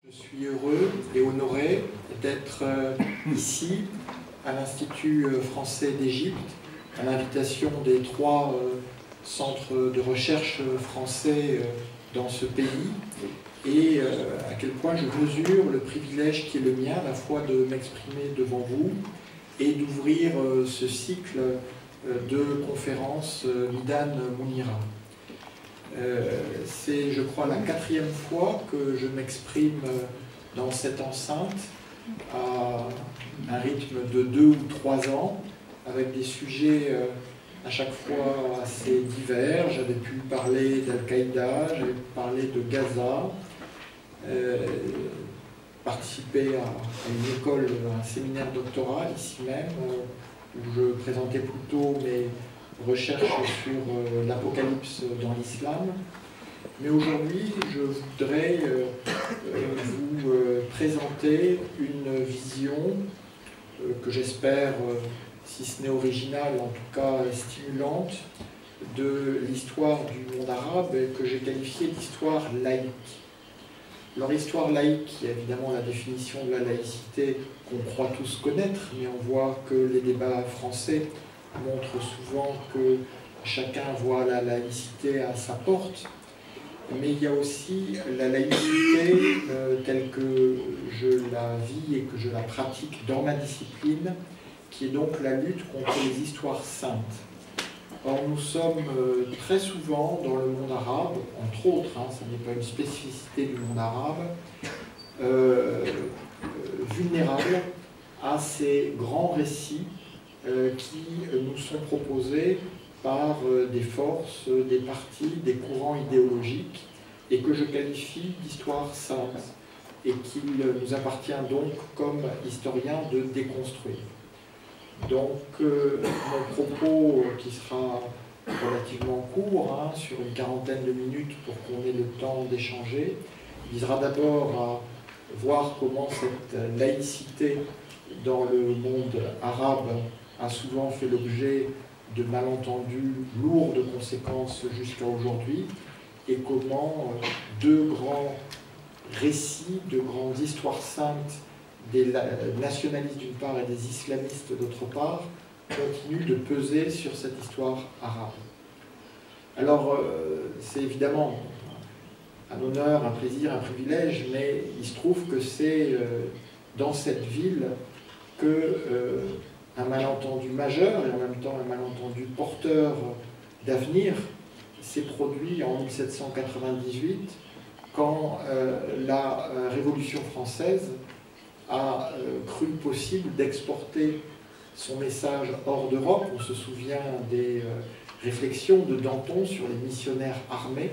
Je suis heureux et honoré d'être ici à l'Institut français d'Égypte, à l'invitation des trois centres de recherche français dans ce pays, et à quel point je mesure le privilège qui est le mien, à la fois de m'exprimer devant vous et d'ouvrir ce cycle de conférences Midan Mounira. C'est, je crois, la 4e fois que je m'exprime dans cette enceinte à un rythme de 2 ou 3 ans, avec des sujets à chaque fois assez divers. J'avais pu parler d'Al-Qaïda, j'avais pu parler de Gaza, participer à une école, à un séminaire doctoral ici même, où je présentais plutôt mes recherches sur l'Apocalypse dans l'islam. Mais aujourd'hui, je voudrais vous présenter une vision que j'espère, si ce n'est originale, en tout cas stimulante, de l'histoire du monde arabe, que j'ai qualifiée d'histoire laïque. Alors l'histoire laïque, qui est évidemment la définition de la laïcité qu'on croit tous connaître, mais on voit que les débats français montrent souvent que chacun voit la laïcité à sa porte. Mais il y a aussi la laïcité telle que je la vis et que je la pratique dans ma discipline, qui est donc la lutte contre les histoires saintes. Or, nous sommes très souvent dans le monde arabe, entre autres, ce n'est pas une spécificité du monde arabe, vulnérables à ces grands récits qui nous sont proposés par des forces, des partis, des courants idéologiques, et que je qualifie d'histoire sainte, et qu'il nous appartient donc, comme historiens, de déconstruire. Donc, mon propos, qui sera relativement court, sur une 40aine de minutes pour qu'on ait le temps d'échanger, visera d'abord à voir comment cette laïcité dans le monde arabe a souvent fait l'objet de malentendus lourds de conséquences jusqu'à aujourd'hui, et comment deux grands récits, deux grandes histoires saintes des nationalistes d'une part et des islamistes d'autre part continuent de peser sur cette histoire arabe. Alors, c'est évidemment un honneur, un plaisir, un privilège, mais il se trouve que c'est dans cette ville que un malentendu majeur et en même temps un malentendu porteur d'avenir s'est produit en 1798 quand la Révolution française a cru possible d'exporter son message hors d'Europe. On se souvient des réflexions de Danton sur les missionnaires armés,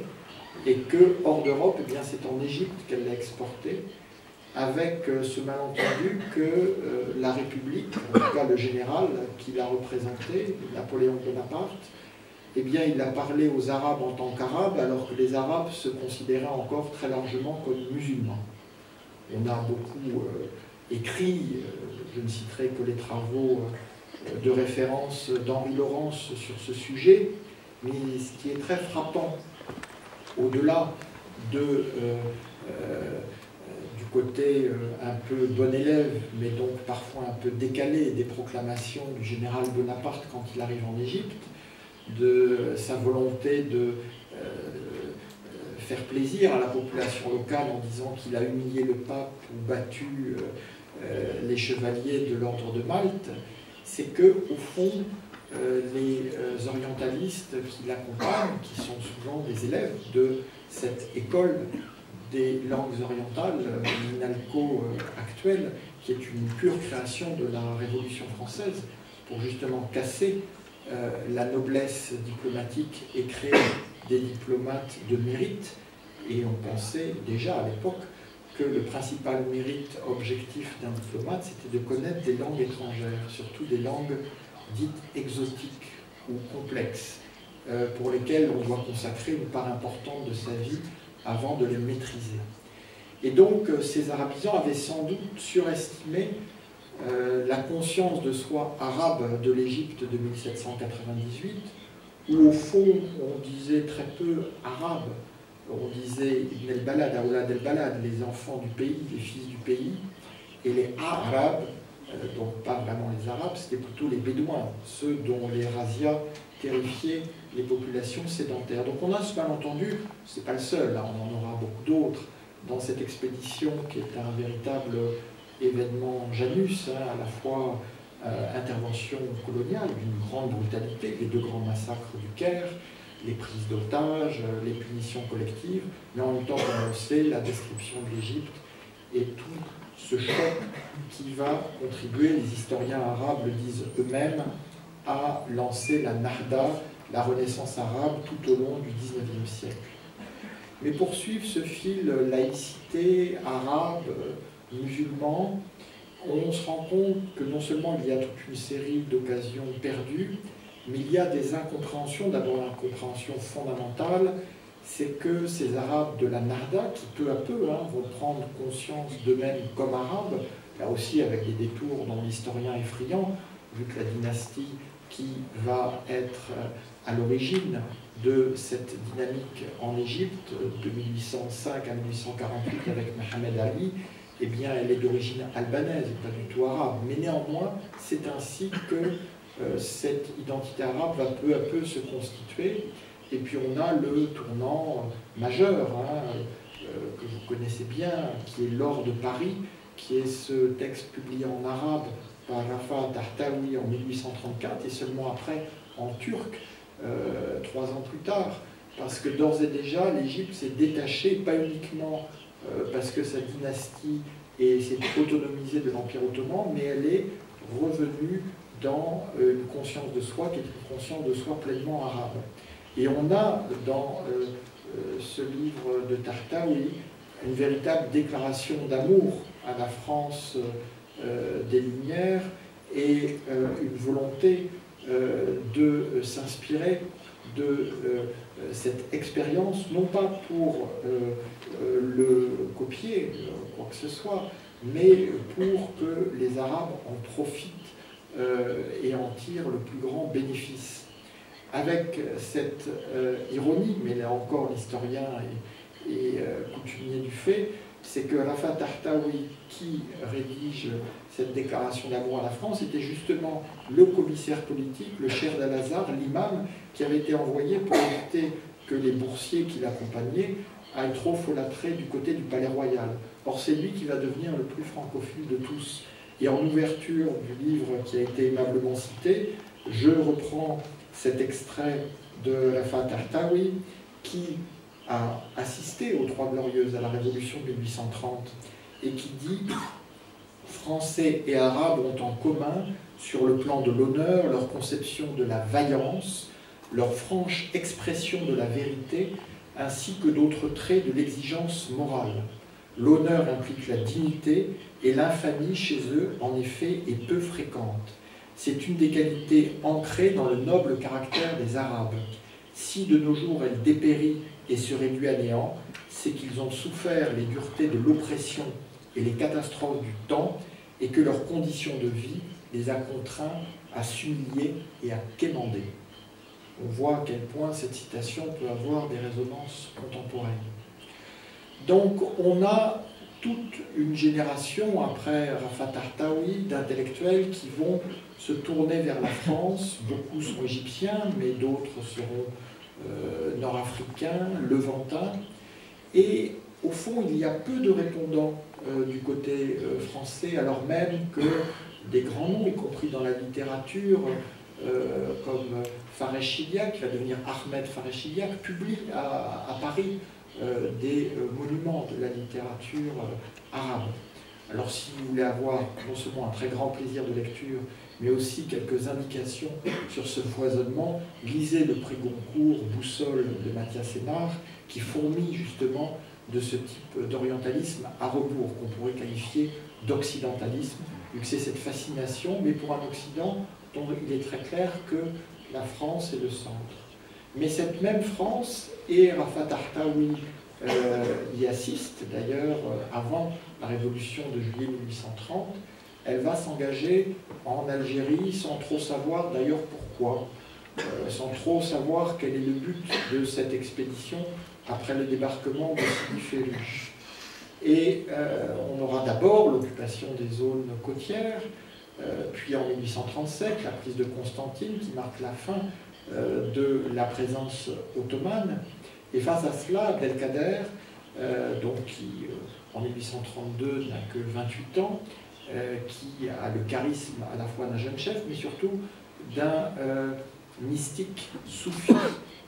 et que hors d'Europe, eh bien, c'est en Égypte qu'elle l'a exporté, avec ce malentendu que la République, en tout cas le général qui l'a représenté, Napoléon Bonaparte, eh bien, il a parlé aux Arabes en tant qu'Arabes, alors que les Arabes se considéraient encore très largement comme musulmans. On a beaucoup écrit, je ne citerai que les travaux de référence d'Henri Laurence sur ce sujet, mais ce qui est très frappant, au-delà du côté un peu bon élève, mais donc parfois un peu décalé des proclamations du général Bonaparte quand il arrive en Égypte, de sa volonté de faire plaisir à la population locale en disant qu'il a humilié le pape ou battu les chevaliers de l'ordre de Malte, c'est que, au fond, les orientalistes qui l'accompagnent, qui sont souvent des élèves de cette école des langues orientales, l'INALCO actuelle, qui est une pure création de la Révolution française, pour justement casser la noblesse diplomatique et créer des diplomates de mérite. Et on pensait déjà à l'époque que le principal mérite objectif d'un diplomate, c'était de connaître des langues étrangères, surtout des langues dites exotiques ou complexes, pour lesquelles on doit consacrer une part importante de sa vie avant de les maîtriser. Et donc ces arabisants avaient sans doute surestimé la conscience de soi arabe de l'Égypte de 1798, où au fond on disait très peu arabe on disait Ibn el-Balad, Aoulad el-Balad, les enfants du pays, les fils du pays, et les Arabes, donc pas vraiment les Arabes, c'était plutôt les Bédouins, ceux dont les razzias terrifiaient les populations sédentaires. Donc on a ce malentendu, c'est pas le seul, hein, on en aura beaucoup d'autres dans cette expédition qui est un véritable événement Janus, hein, à la fois intervention coloniale d'une grande brutalité, les 2 grands massacres du Caire, les prises d'otages, les punitions collectives, mais en même temps, comme on le sait, la description de l'Égypte et tout ce choc qui va contribuer, les historiens arabes le disent eux-mêmes, à lancer la Nahda, la Renaissance arabe, tout au long du XIXe siècle. Mais pour suivre ce fil laïcité, arabe, musulman, on se rend compte que non seulement il y a toute une série d'occasions perdues, mais il y a des incompréhensions. D'abord, l'incompréhension fondamentale, c'est que ces Arabes de la Nahda, qui peu à peu vont prendre conscience d'eux-mêmes comme Arabes, là aussi avec des détours dont l'historien est friand, vu que la dynastie qui va être à l'origine de cette dynamique en Égypte, de 1805 à 1848 avec Mohamed Ali, eh bien, elle est d'origine albanaise et pas du tout arabe. Mais néanmoins, c'est ainsi que cette identité arabe va peu à peu se constituer. Et puis on a le tournant majeur, que vous connaissez bien, qui est l'Or de Paris, qui est ce texte publié en arabe par Rafat Tahtaoui en 1834, et seulement après en turc, 3 ans plus tard. Parce que d'ores et déjà, l'Égypte s'est détachée, pas uniquement parce que sa dynastie s'est autonomisée de l'Empire ottoman, mais elle est revenue dans une conscience de soi qui est une conscience de soi pleinement arabe. Et on a dans ce livre de Tahtaoui une véritable déclaration d'amour à la France des Lumières et une volonté de s'inspirer de cette expérience, non pas pour le copier, quoi que ce soit, mais pour que les Arabes en profitent et en tirent le plus grand bénéfice. Avec cette ironie, mais là encore l'historien est coutumier du fait, c'est que Rafat Tahtaoui, qui rédige cette déclaration d'amour à la France, était justement le commissaire politique, le cheikh d'Al-Azhar, l'imam, qui avait été envoyé pour éviter que les boursiers qui l'accompagnaient aillent trop folâtrer du côté du palais royal. Or, c'est lui qui va devenir le plus francophile de tous. Et en ouverture du livre qui a été aimablement cité, je reprends cet extrait de Rafat Tahtaoui, qui a assisté aux Trois Glorieuses à la Révolution de 1830 et qui dit « Français et Arabes ont en commun, sur le plan de l'honneur, leur conception de la vaillance, leur franche expression de la vérité, ainsi que d'autres traits de l'exigence morale. L'honneur implique la dignité et l'infamie chez eux, en effet, est peu fréquente. C'est une des qualités ancrées dans le noble caractère des Arabes. Si de nos jours elle dépérit et se réduit à néant, c'est qu'ils ont souffert les duretés de l'oppression et les catastrophes du temps et que leur condition de vie les a contraints à s'humilier et à quémander. » On voit à quel point cette citation peut avoir des résonances contemporaines. Donc on a toute une génération après Rafat Tahtaoui d'intellectuels qui vont se tourner vers la France. Beaucoup sont égyptiens, mais d'autres seront nord-africains, levantins. Et au fond, il y a peu de répondants du côté français, alors même que des grands noms, y compris dans la littérature, comme Fares Chidiac, qui va devenir Ahmed Fares Chidiac, publie à Paris des monuments de la littérature arabe. Alors si vous voulez avoir non seulement un très grand plaisir de lecture, mais aussi quelques indications sur ce foisonnement, lisez le prix Goncourt, Boussole de Mathias Hénard, qui fourmille justement de ce type d'orientalisme à rebours, qu'on pourrait qualifier d'occidentalisme, vu que c'est cette fascination, mais pour un Occident dont il est très clair que la France est le centre. Mais cette même France, et Rafat Tahtaoui y assiste d'ailleurs avant la révolution de juillet 1830, elle va s'engager en Algérie sans trop savoir d'ailleurs pourquoi. sans trop savoir quel est le but de cette expédition après le débarquement de Sidi Ferruch. Et on aura d'abord l'occupation des zones côtières, puis en 1837, la prise de Constantine qui marque la fin de la présence ottomane. Et face à cela, Abdelkader, qui en 1832 n'a que 28 ans, qui a le charisme à la fois d'un jeune chef, mais surtout d'un mystique soufi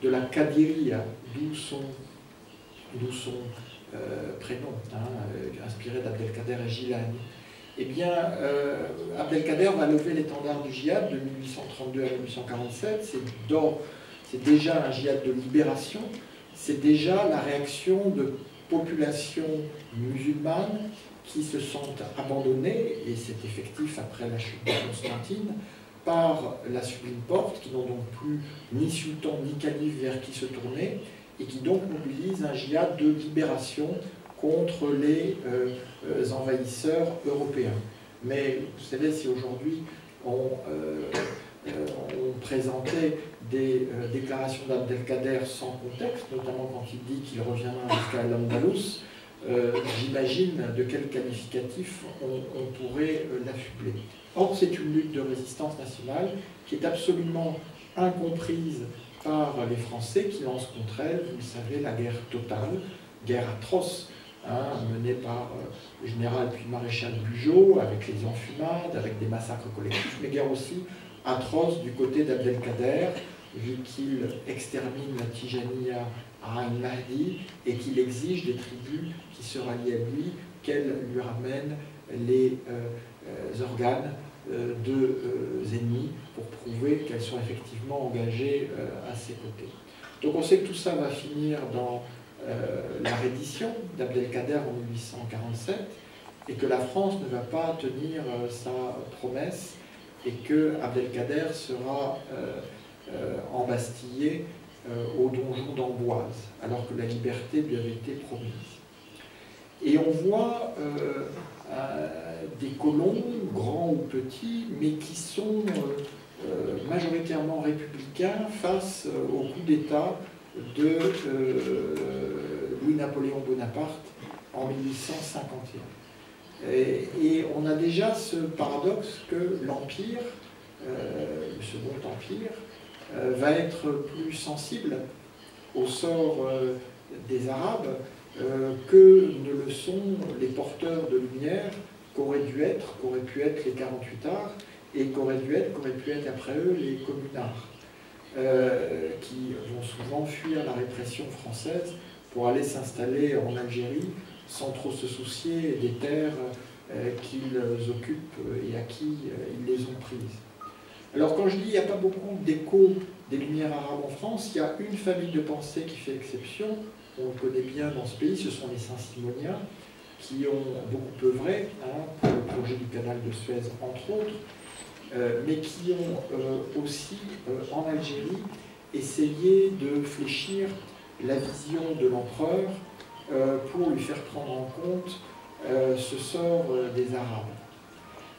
de la Qadiriya, d'où son prénom, inspiré d'Abdelkader Jilani. Eh bien, Abdelkader va lever l'étendard du djihad de 1832 à 1847. C'est déjà un djihad de libération, c'est déjà la réaction de populations musulmanes qui se sentent abandonnées, et c'est effectif après la chute de Constantine, par la sublime porte, qui n'ont donc plus ni sultan ni calife vers qui se tourner, et qui donc mobilisent un djihad de libération contre les envahisseurs européens. Mais vous savez, si aujourd'hui on présentait des déclarations d'Abdelkader sans contexte, notamment quand il dit qu'il reviendra jusqu'à l'Andalous, j'imagine de quel qualificatif on pourrait l'affubler. Or, c'est une lutte de résistance nationale qui est absolument incomprise par les Français qui lancent contre elle, vous le savez, la guerre totale, guerre atroce, menée par le général puis maréchal Bugeaud, avec les enfumades, avec des massacres collectifs, mais guerre aussi atroce du côté d'Abdelkader, vu qu'il extermine la Tijaniya à Al-Mahdi et qu'il exige des tribus qui se rallient à lui qu'elles lui ramènent les organes ennemis pour prouver qu'elles sont effectivement engagées à ses côtés. Donc on sait que tout ça va finir dans la reddition d'Abdelkader en 1847 et que la France ne va pas tenir sa promesse et que Abdelkader sera embastillé au donjon d'Amboise alors que la liberté lui avait été promise. Et on voit des colons, grands ou petits, mais qui sont majoritairement républicains face au coup d'État de Louis-Napoléon Bonaparte en 1851. Et on a déjà ce paradoxe que l'Empire, le Second Empire, va être plus sensible au sort des Arabes que ne le sont les porteurs de lumière qu'auraient pu être les 48 arts et qu'auraient pu être après eux les communards, qui vont souvent fuir la répression française pour aller s'installer en Algérie sans trop se soucier des terres qu'ils occupent et à qui ils les ont prises. Alors quand je dis qu'il n'y a pas beaucoup d'écho des Lumières arabes en France, il y a une famille de pensée qui fait exception, on le connaît bien dans ce pays, ce sont les Saint-Simoniens, qui ont beaucoup œuvré pour le projet du canal de Suez, entre autres, mais qui ont aussi, en Algérie, essayé de fléchir la vision de l'empereur pour lui faire prendre en compte ce sort des Arabes.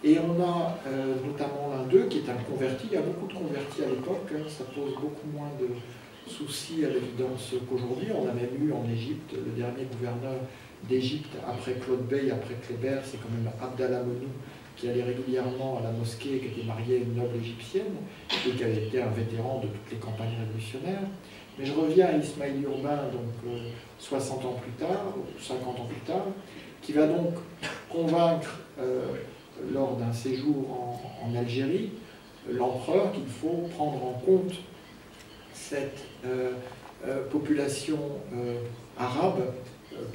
Et on a notamment l'un d'eux qui est un converti, il y a beaucoup de convertis à l'époque, ça pose beaucoup moins de soucis à l'évidence qu'aujourd'hui. On a même eu en Égypte, le dernier gouverneur d'Égypte après Claude Bey, après Kléber, c'est quand même Abdallah Menou qui allait régulièrement à la mosquée, qui était marié à une noble égyptienne et qui avait été un vétéran de toutes les campagnes révolutionnaires. Mais je reviens à Ismaïl Urbain, donc 60 ans plus tard, ou 50 ans plus tard, qui va donc convaincre lors d'un séjour en Algérie l'empereur qu'il faut prendre en compte cette population arabe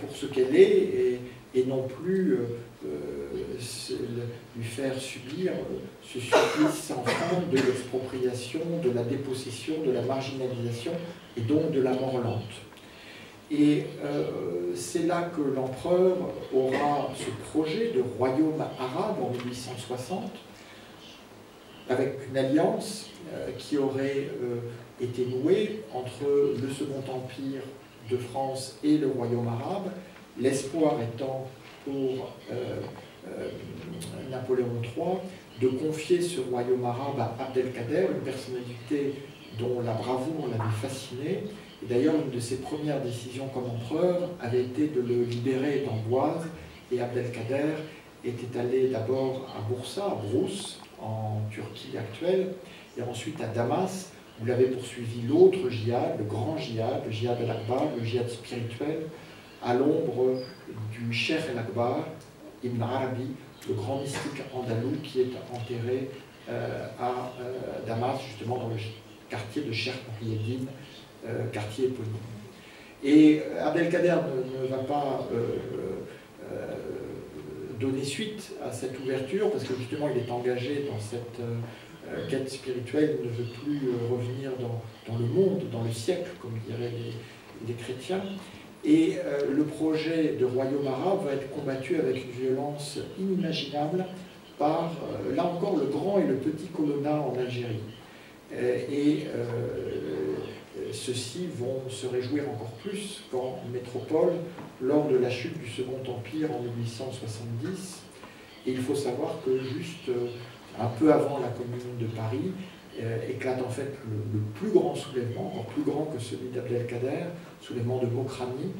pour ce qu'elle est et non plus lui faire subir ce supplice sans fin de l'expropriation, de la dépossession, de la marginalisation et donc de la mort lente. Et c'est là que l'empereur aura ce projet de royaume arabe en 1860, avec une alliance qui aurait été nouée entre le Second Empire de France et le royaume arabe, l'espoir étant pour Napoléon III de confier ce royaume arabe à Abdelkader, une personnalité dont la bravoure l'avait fasciné. Et d'ailleurs, une de ses premières décisions comme empereur avait été de le libérer d'Amboise. Et Abdelkader était allé d'abord à Bursa, à Brousse, en Turquie actuelle, et ensuite à Damas, où l'avait poursuivi l'autre djihad, le grand djihad, le djihad al-Akbar, le djihad spirituel, à l'ombre du Cheikh el-Akbar, Ibn Arabi, le grand mystique andalou qui est enterré à Damas, justement dans le quartier de Cheikh Mohyieddin, quartier éponyme. Et Abdelkader ne va pas donner suite à cette ouverture, parce que justement il est engagé dans cette quête spirituelle, il ne veut plus revenir dans le monde, dans le siècle, comme diraient les chrétiens. Et le projet de royaume arabe va être combattu avec une violence inimaginable par, là encore, le grand et le petit colonna en Algérie. Ceux-ci vont se réjouir encore plus qu'en métropole, lors de la chute du Second Empire en 1870. Et il faut savoir que juste un peu avant la Commune de Paris, éclate en fait le plus grand soulèvement, encore plus grand que celui d'Abdelkader, soulèvement de Mokrani,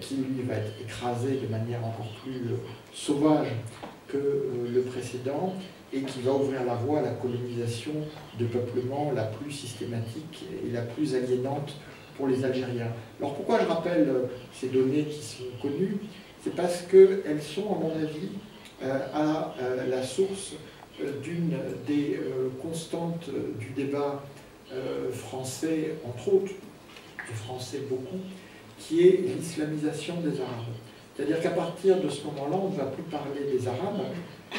qui lui va être écrasé de manière encore plus sauvage que le précédent, et qui va ouvrir la voie à la colonisation de peuplement la plus systématique et la plus aliénante pour les Algériens. Alors pourquoi je rappelle ces données qui sont connues? C'est parce qu'elles sont, à mon avis, à la source d'une des constantes du débat français, entre autres, du français beaucoup, qui est l'islamisation des Arabes. C'est-à-dire qu'à partir de ce moment-là, on ne va plus parler des Arabes,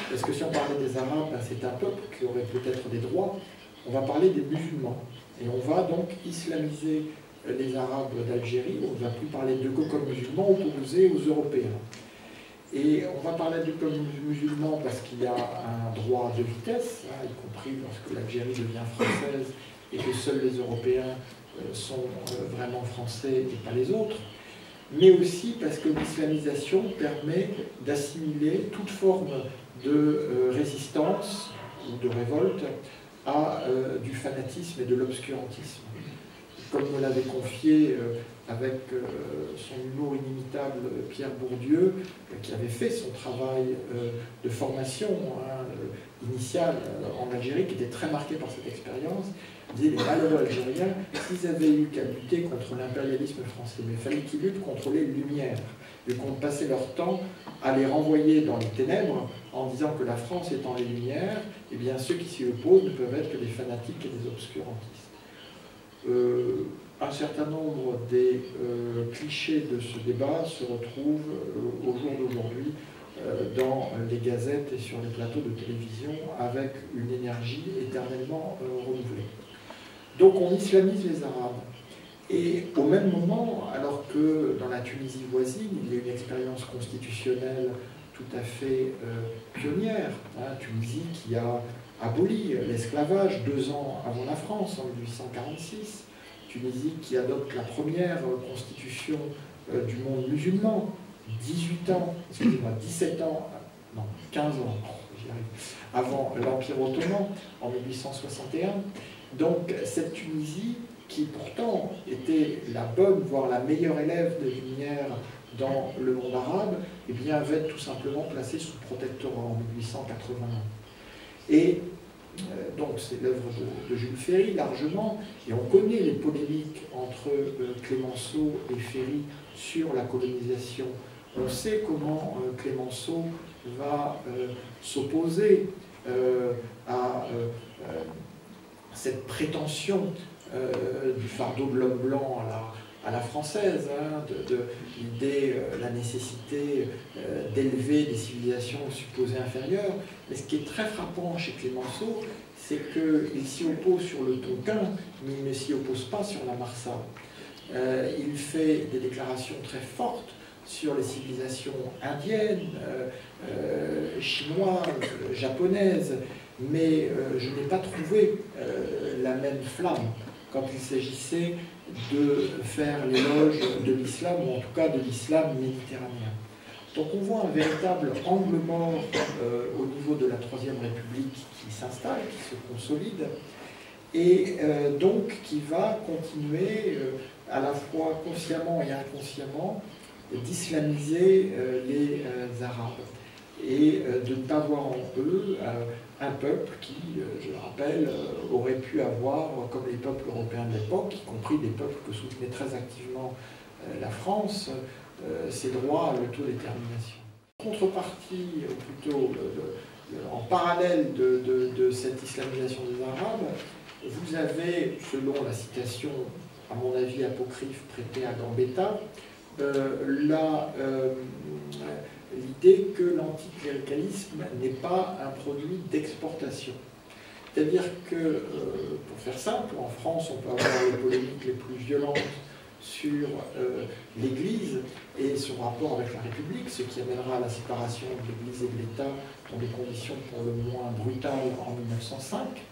parce que si on parlait des Arabes, ben c'est un peuple qui aurait peut-être des droits. On va parler des musulmans. Et on va donc islamiser les Arabes d'Algérie. On ne va plus parler d'eux que comme musulmans opposés aux Européens. Et on va parler d'eux comme musulmans parce qu'il y a un droit de vitesse, hein, y compris lorsque l'Algérie devient française et que seuls les Européens sont vraiment français et pas les autres. Mais aussi parce que l'islamisation permet d'assimiler toute forme de résistance ou de révolte à du fanatisme et de l'obscurantisme. Comme me l'avait confié avec son humour inimitable Pierre Bourdieu, qui avait fait son travail de formation initiale en Algérie, qui était très marqué par cette expérience. Il disait les malheureux algériens, s'ils avaient eu qu'à lutter contre l'impérialisme français, mais il fallait qu'ils luttent contre les Lumières, et qu'on passait leur temps à les renvoyer dans les ténèbres en disant que la France étant les Lumières, eh bien ceux qui s'y opposent ne peuvent être que des fanatiques et des obscurantistes. Un certain nombre des clichés de ce débat se retrouvent au jour d'aujourd'hui dans les gazettes et sur les plateaux de télévision avec une énergie éternellement renouvelée. Donc on islamise les Arabes. Et au même moment, alors que dans la Tunisie voisine, il y a une expérience constitutionnelle tout à fait pionnière, hein, Tunisie qui a aboli l'esclavage 2 ans avant la France, en 1846, Tunisie qui adopte la première constitution du monde musulman, 18 ans, excusez-moi, 17 ans, non, 15 ans, j'y arrive, avant l'Empire ottoman, en 1861. Donc cette Tunisie, qui pourtant était la bonne, voire la meilleure élève des Lumières dans le monde arabe, eh bien, va être tout simplement placée sous protectorat en 1881. Et donc c'est l'œuvre de Jules Ferry largement, et on connaît les polémiques entre Clemenceau et Ferry sur la colonisation. On sait comment Clemenceau va s'opposer à cette prétention du fardeau de l'homme blanc à la française, hein, de l'idée, la nécessité d'élever des civilisations supposées inférieures. Mais ce qui est très frappant chez Clemenceau, c'est qu'il s'y oppose sur le Tonkin, mais il ne s'y oppose pas sur la Marsa. Il fait des déclarations très fortes sur les civilisations indiennes, chinoises, japonaises, mais je n'ai pas trouvé la même flamme quand il s'agissait de faire l'éloge de l'islam, ou en tout cas de l'islam méditerranéen. Donc on voit un véritable angle mort au niveau de la Troisième République qui s'installe, qui se consolide, et donc qui va continuer à la fois consciemment et inconsciemment d'islamiser les Arabes et de ne pas voir en eux un peuple qui, je le rappelle, aurait pu avoir, comme les peuples européens de l'époque, y compris des peuples que soutenait très activement la France, ses droits à l'autodétermination. En contrepartie, ou plutôt en parallèle de cette islamisation des Arabes, vous avez, selon la citation, à mon avis apocryphe, prêtée à Gambetta, l'idée que l'anticléricalisme n'est pas un produit d'exportation. C'est-à-dire que, pour faire simple, en France, on peut avoir les polémiques les plus violentes sur l'Église et son rapport avec la République, ce qui amènera à la séparation de l'Église et de l'État dans des conditions pour le moins brutales en 1905.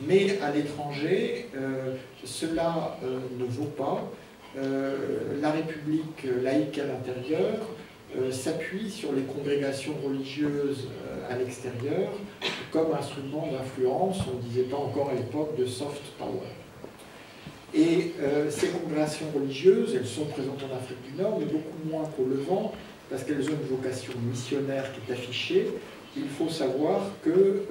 Mais à l'étranger, cela ne vaut pas. La République laïque à l'intérieur s'appuie sur les congrégations religieuses à l'extérieur comme instrument d'influence, on ne disait pas encore à l'époque de soft power. Et ces congrégations religieuses, elles sont présentes en Afrique du Nord, mais beaucoup moins qu'au Levant, parce qu'elles ont une vocation missionnaire qui est affichée. Il faut savoir que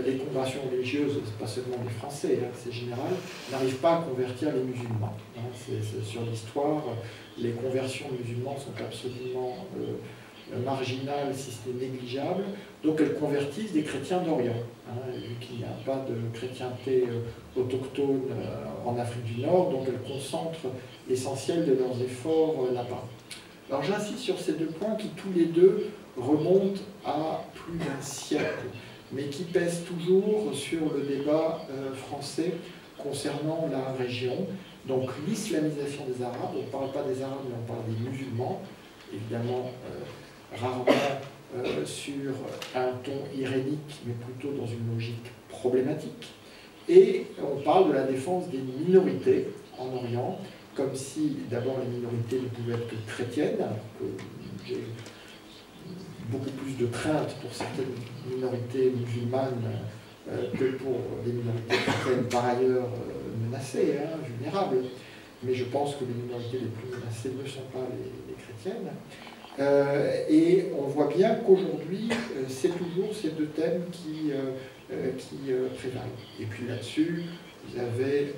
les congrégations religieuses, c'est pas seulement des Français, hein, c'est général, n'arrivent pas à convertir les musulmans. Hein, sur l'histoire, les conversions musulmanes sont absolument marginales, si ce n'est négligeables, donc elles convertissent des chrétiens d'Orient. Hein, vu qu'il n'y a pas de chrétienté autochtone en Afrique du Nord, donc elles concentrent l'essentiel de leurs efforts là-bas. Alors j'insiste sur ces deux points qui tous les deux remontent à plus d'un siècle, mais qui pèsent toujours sur le débat français concernant la région. Donc l'islamisation des Arabes, on ne parle pas des Arabes, mais on parle des musulmans, évidemment rarement sur un ton irénique, mais plutôt dans une logique problématique. Et on parle de la défense des minorités en Orient, comme si d'abord les minorités ne pouvaient être que chrétiennes, alors que j'ai beaucoup plus de crainte pour certaines minorités musulmanes que pour des minorités chrétiennes par ailleurs menacées, hein, vulnérables. Mais je pense que les minorités les plus menacées ne sont pas les chrétiennes. Et on voit bien qu'aujourd'hui, c'est toujours ces deux thèmes qui prévalent. Et puis là-dessus, vous avez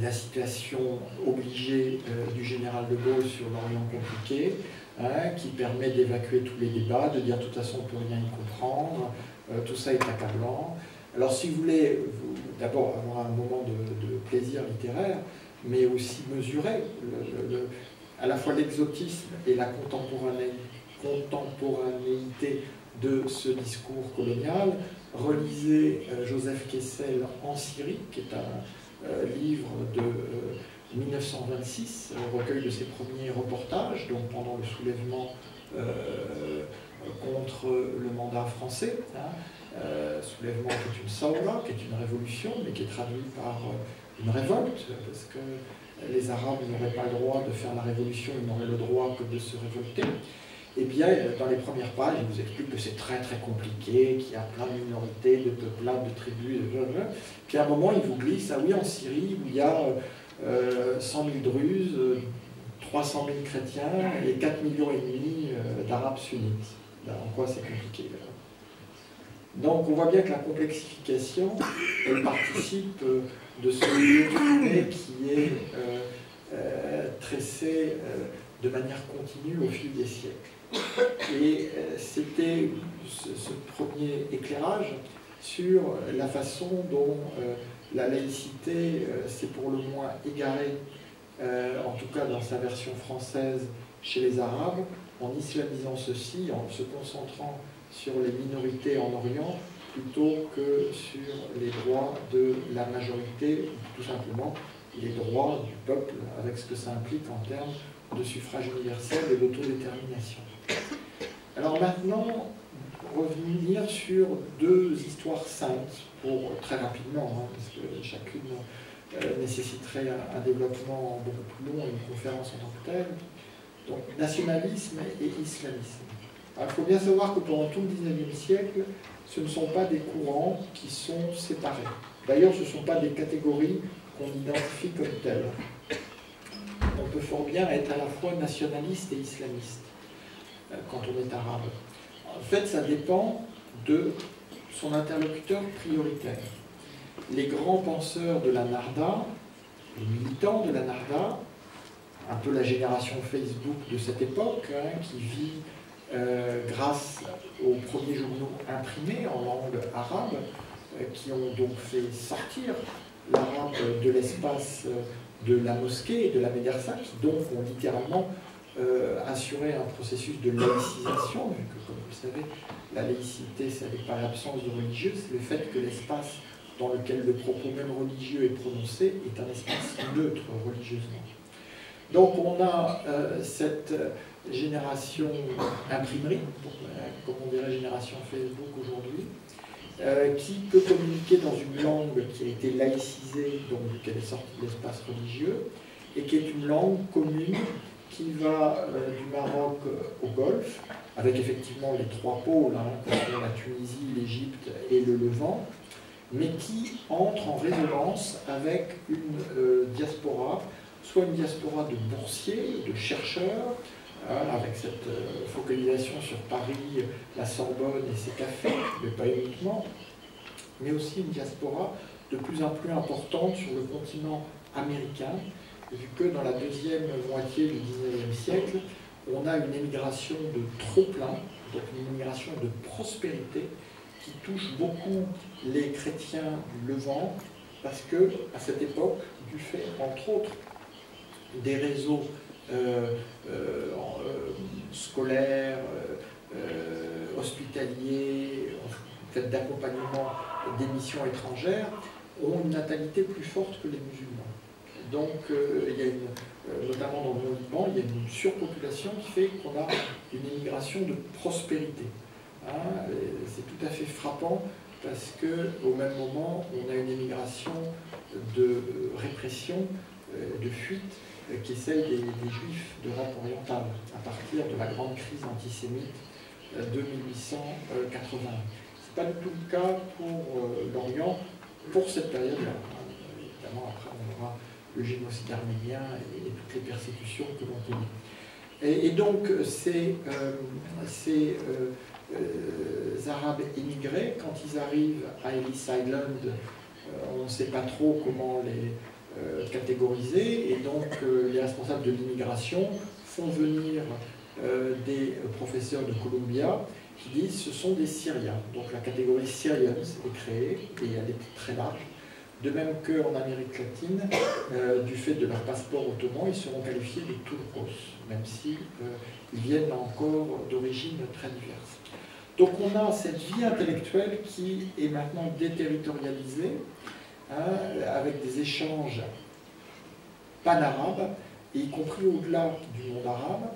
la situation obligée du général de Gaulle sur l'Orient compliqué, hein, qui permet d'évacuer tous les débats, de dire de toute façon on ne peut rien y comprendre, tout ça est accablant. Alors si vous voulez d'abord avoir un moment de plaisir littéraire, mais aussi mesurer à la fois l'exotisme et la contemporanéité de ce discours colonial, relisez Joseph Kessel en Syrie, qui est un livre de 1926, recueil de ses premiers reportages, donc pendant le soulèvement contre le mandat français, hein, soulèvement qui est une saura, qui est une révolution, mais qui est traduit par une révolte, parce que les Arabes n'auraient pas le droit de faire la révolution, ils n'auraient le droit que de se révolter. Eh bien, dans les premières pages, il vous explique que c'est très très compliqué, qu'il y a plein de minorités, de peuplades, de tribus, puis à un moment, il vous glisse, ah oui, en Syrie, où il y a 100 000 Druzes, 300 000 chrétiens et 4,5 millions d'Arabes sunnites. Là, en quoi c'est compliqué là. Donc on voit bien que la complexification, elle participe de ce milieu qui est tressé de manière continue au fil des siècles. Et c'était ce premier éclairage sur la façon dont la laïcité s'est pour le moins égarée, en tout cas dans sa version française chez les Arabes, en islamisant ceci, en se concentrant sur les minorités en Orient, plutôt que sur les droits de la majorité, ou tout simplement les droits du peuple, avec ce que ça implique en termes de suffrage universel et d'autodétermination. Alors maintenant, revenir sur deux histoires saintes, pour très rapidement, hein, parce que chacune nécessiterait un développement beaucoup plus long et une conférence en tant que telle. Donc nationalisme et islamisme. Alors, il faut bien savoir que pendant tout le XIXe siècle, ce ne sont pas des courants qui sont séparés. D'ailleurs, ce ne sont pas des catégories qu'on identifie comme telles. On peut fort bien être à la fois nationaliste et islamiste quand on est arabe. En fait, ça dépend de son interlocuteur prioritaire. Les grands penseurs de la Narda, les militants de la Narda, un peu la génération Facebook de cette époque, qui vit grâce aux premiers journaux imprimés en langue arabe, qui ont donc fait sortir l'arabe de l'espace de la mosquée et de la médersa, qui donc ont littéralement assuré un processus de laïcisation, vu que, comme vous le savez, la laïcité, ce n'est pas l'absence de religieux, c'est le fait que l'espace dans lequel le propos même religieux est prononcé est un espace neutre religieusement. Donc on a cette génération imprimerie, comme on dirait génération Facebook aujourd'hui, qui peut communiquer dans une langue qui a été laïcisée, donc qu'elle est sortie de l'espace religieux, et qui est une langue commune qui va du Maroc au Golfe, avec effectivement les trois pôles, comme sont la Tunisie, l'Égypte et le Levant, mais qui entre en résonance avec une diaspora, soit une diaspora de boursiers, de chercheurs, avec cette focalisation sur Paris, la Sorbonne et ses cafés, mais pas uniquement, mais aussi une diaspora de plus en plus importante sur le continent américain, vu que dans la deuxième moitié du XIXe siècle, on a une émigration de trop-plein, donc une émigration de prospérité, qui touche beaucoup les chrétiens du Levant, parce que à cette époque, du fait, entre autres, des réseaux scolaires, hospitaliers, d'accompagnement des missions étrangères, ont une natalité plus forte que les musulmans. Donc, il y a notamment dans le Liban, il y a une surpopulation qui fait qu'on a une immigration de prospérité. C'est tout à fait frappant parce qu'au même moment, on a une immigration de répression, de fuite, qui est celle des Juifs d'Europe orientale, à partir de la grande crise antisémite de 1880. Ce n'est pas du tout le cas pour l'Orient, pour cette période-là. Évidemment, après, on aura le génocide arménien et toutes les persécutions que l'on connaît. Et donc, ces Arabes émigrés, quand ils arrivent à Ellis Island, on ne sait pas trop comment les catégoriser, et donc les responsables de l'immigration font venir des professeurs de Columbia qui disent ce sont des Syriens. Donc la catégorie Syrians est créée, et elle est très large. De même qu'en Amérique latine, du fait de leur passeport ottoman, ils seront qualifiés de Turcos, même si ils viennent encore d'origines très diverses. Donc on a cette vie intellectuelle qui est maintenant déterritorialisée, avec des échanges pan-arabes, y compris au-delà du monde arabe.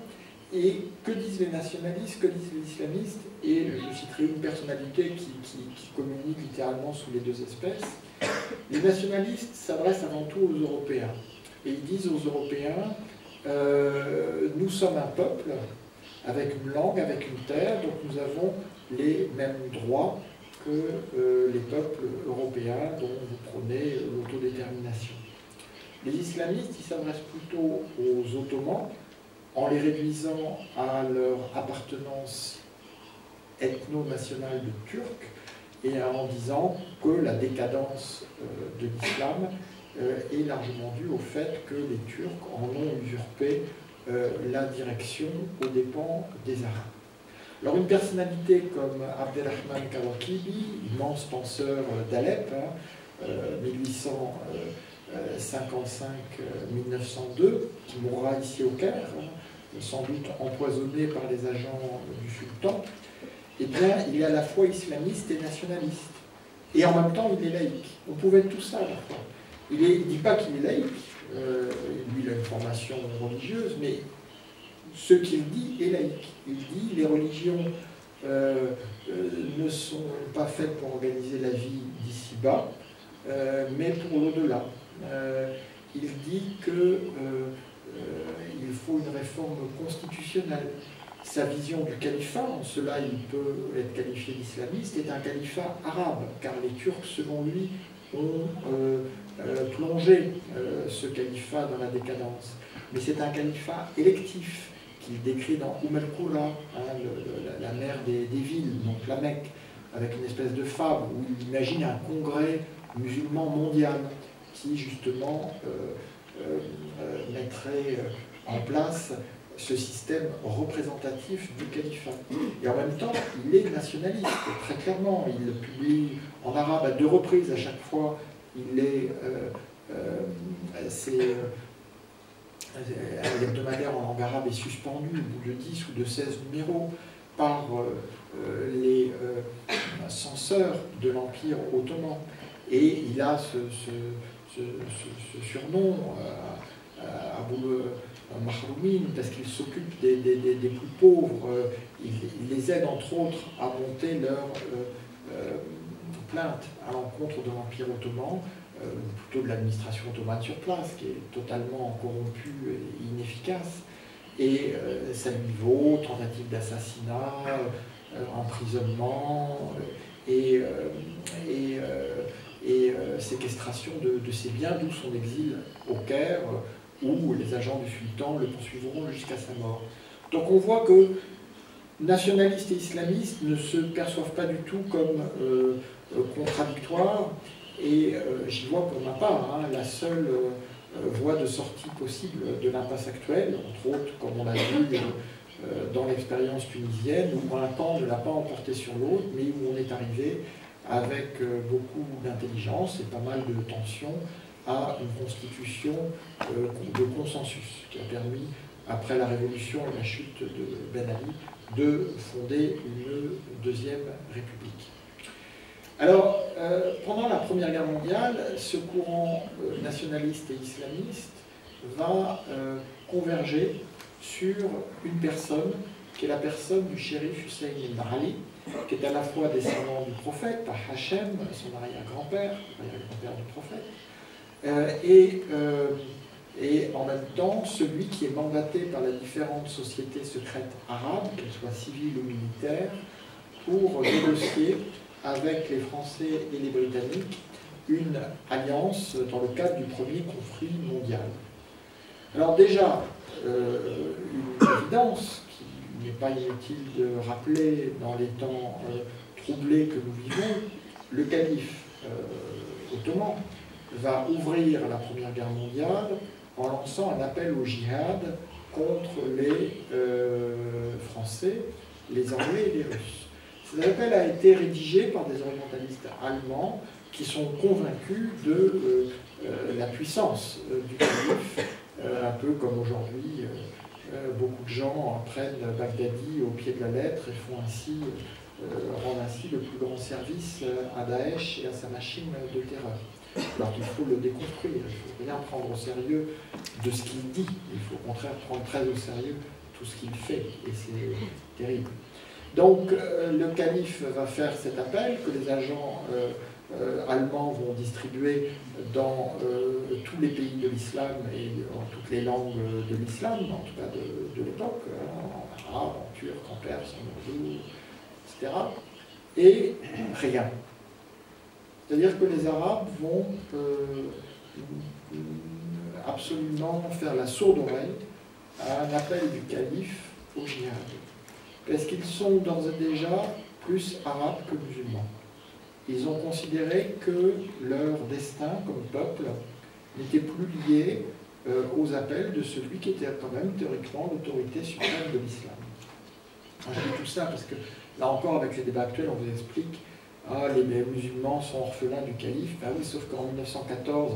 Et que disent les nationalistes, que disent les islamistes? Et je citerai une personnalité qui communique littéralement sous les deux espèces. Les nationalistes s'adressent avant tout aux Européens. Et ils disent aux Européens, nous sommes un peuple, avec une langue, avec une terre, donc nous avons les mêmes droits que les peuples européens dont vous prônez l'autodétermination. Les islamistes, ils s'adressent plutôt aux Ottomans, en les réduisant à leur appartenance ethno-nationale de Turcs, et en disant que la décadence de l'islam est largement due au fait que les Turcs en ont usurpé la direction aux dépens des Arabes. Alors une personnalité comme Abdelrahman Kawakibi, immense penseur d'Alep, 1855-1902, qui mourra ici au Caire, sans doute empoisonné par les agents du sultan, eh bien, il est à la fois islamiste et nationaliste. Et en même temps, il est laïque. On pouvait être tout ça à la fois. Il ne dit pas qu'il est laïque, lui il a une formation religieuse, mais ce qu'il dit est laïque. Il dit les religions ne sont pas faites pour organiser la vie d'ici-bas, mais pour l'au-delà. Il dit qu'il faut une réforme constitutionnelle. Sa vision du califat, en cela il peut être qualifié d'islamiste, est un califat arabe, car les Turcs, selon lui, ont plongé ce califat dans la décadence. Mais c'est un califat électif qu'il décrit dans el-Qura, la mère des villes, donc la Mecque, avec une espèce de fable où il imagine un congrès musulman mondial qui justement mettrait en place ce système représentatif du califat. Et en même temps, il est nationaliste, très clairement. Il publie en arabe à 2 reprises à chaque fois. Il est l'hebdomadaire en langue arabe est suspendu au bout de 10 ou de 16 numéros par les censeurs de l'Empire ottoman. Et il a ce surnom, Abou Mahroumin, parce qu'il s'occupe des plus pauvres. Il les aide entre autres à monter leur plainte à l'encontre de l'Empire ottoman, plutôt de l'administration ottomane sur place, qui est totalement corrompue et inefficace. Et ça lui vaut tentative d'assassinat, emprisonnement et séquestration de ses biens, d'où son exil au Caire, où les agents du sultan le poursuivront jusqu'à sa mort. Donc on voit que nationalistes et islamistes ne se perçoivent pas du tout comme contradictoires, et j'y vois pour ma part la seule voie de sortie possible de l'impasse actuelle, entre autres, comme on l'a vu dans l'expérience tunisienne, où un camp ne l'a pas emporté sur l'autre, mais où on est arrivé avec beaucoup d'intelligence et pas mal de tension à une constitution de consensus qui a permis, après la révolution et la chute de Ben Ali, de fonder une deuxième république. Alors, pendant la Première Guerre mondiale, ce courant nationaliste et islamiste va converger sur une personne qui est la personne du shérif Hussein ibn Ali, qui est à la fois descendant du prophète, par Hachem, son arrière-grand-père du prophète, et en même temps celui qui est mandaté par les différentes sociétés secrètes arabes, qu'elles soient civiles ou militaires, pour négocier avec les Français et les Britanniques une alliance dans le cadre du premier conflit mondial. Alors déjà, une évidence qu'il n'est pas inutile de rappeler dans les temps troublés que nous vivons, le calife ottoman va ouvrir la Première Guerre mondiale en lançant un appel au djihad contre les Français, les Anglais et les Russes. Cet appel a été rédigé par des orientalistes allemands qui sont convaincus de la puissance du calife, un peu comme aujourd'hui, beaucoup de gens prennent Baghdadi au pied de la lettre et font ainsi, rendent ainsi le plus grand service à Daesh et à sa machine de terreur. Alors qu'il faut le déconstruire, il ne faut rien prendre au sérieux de ce qu'il dit, il faut au contraire prendre très au sérieux tout ce qu'il fait, et c'est terrible. Donc le calife va faire cet appel que les agents allemands vont distribuer dans tous les pays de l'islam et en toutes les langues de l'islam, en tout cas de l'époque, en arabe, en turc, en perse, en ourdou, etc. Et rien. C'est-à-dire que les Arabes vont absolument faire la sourde oreille à un appel du calife au djihad. Parce qu'ils sont d'ores et déjà plus arabes que musulmans. Ils ont considéré que leur destin comme peuple n'était plus lié aux appels de celui qui était quand même théoriquement l'autorité suprême de l'islam. Je dis tout ça parce que, là encore, avec les débats actuels, on vous explique les musulmans sont orphelins du calife. Ben oui, sauf qu'en 1914,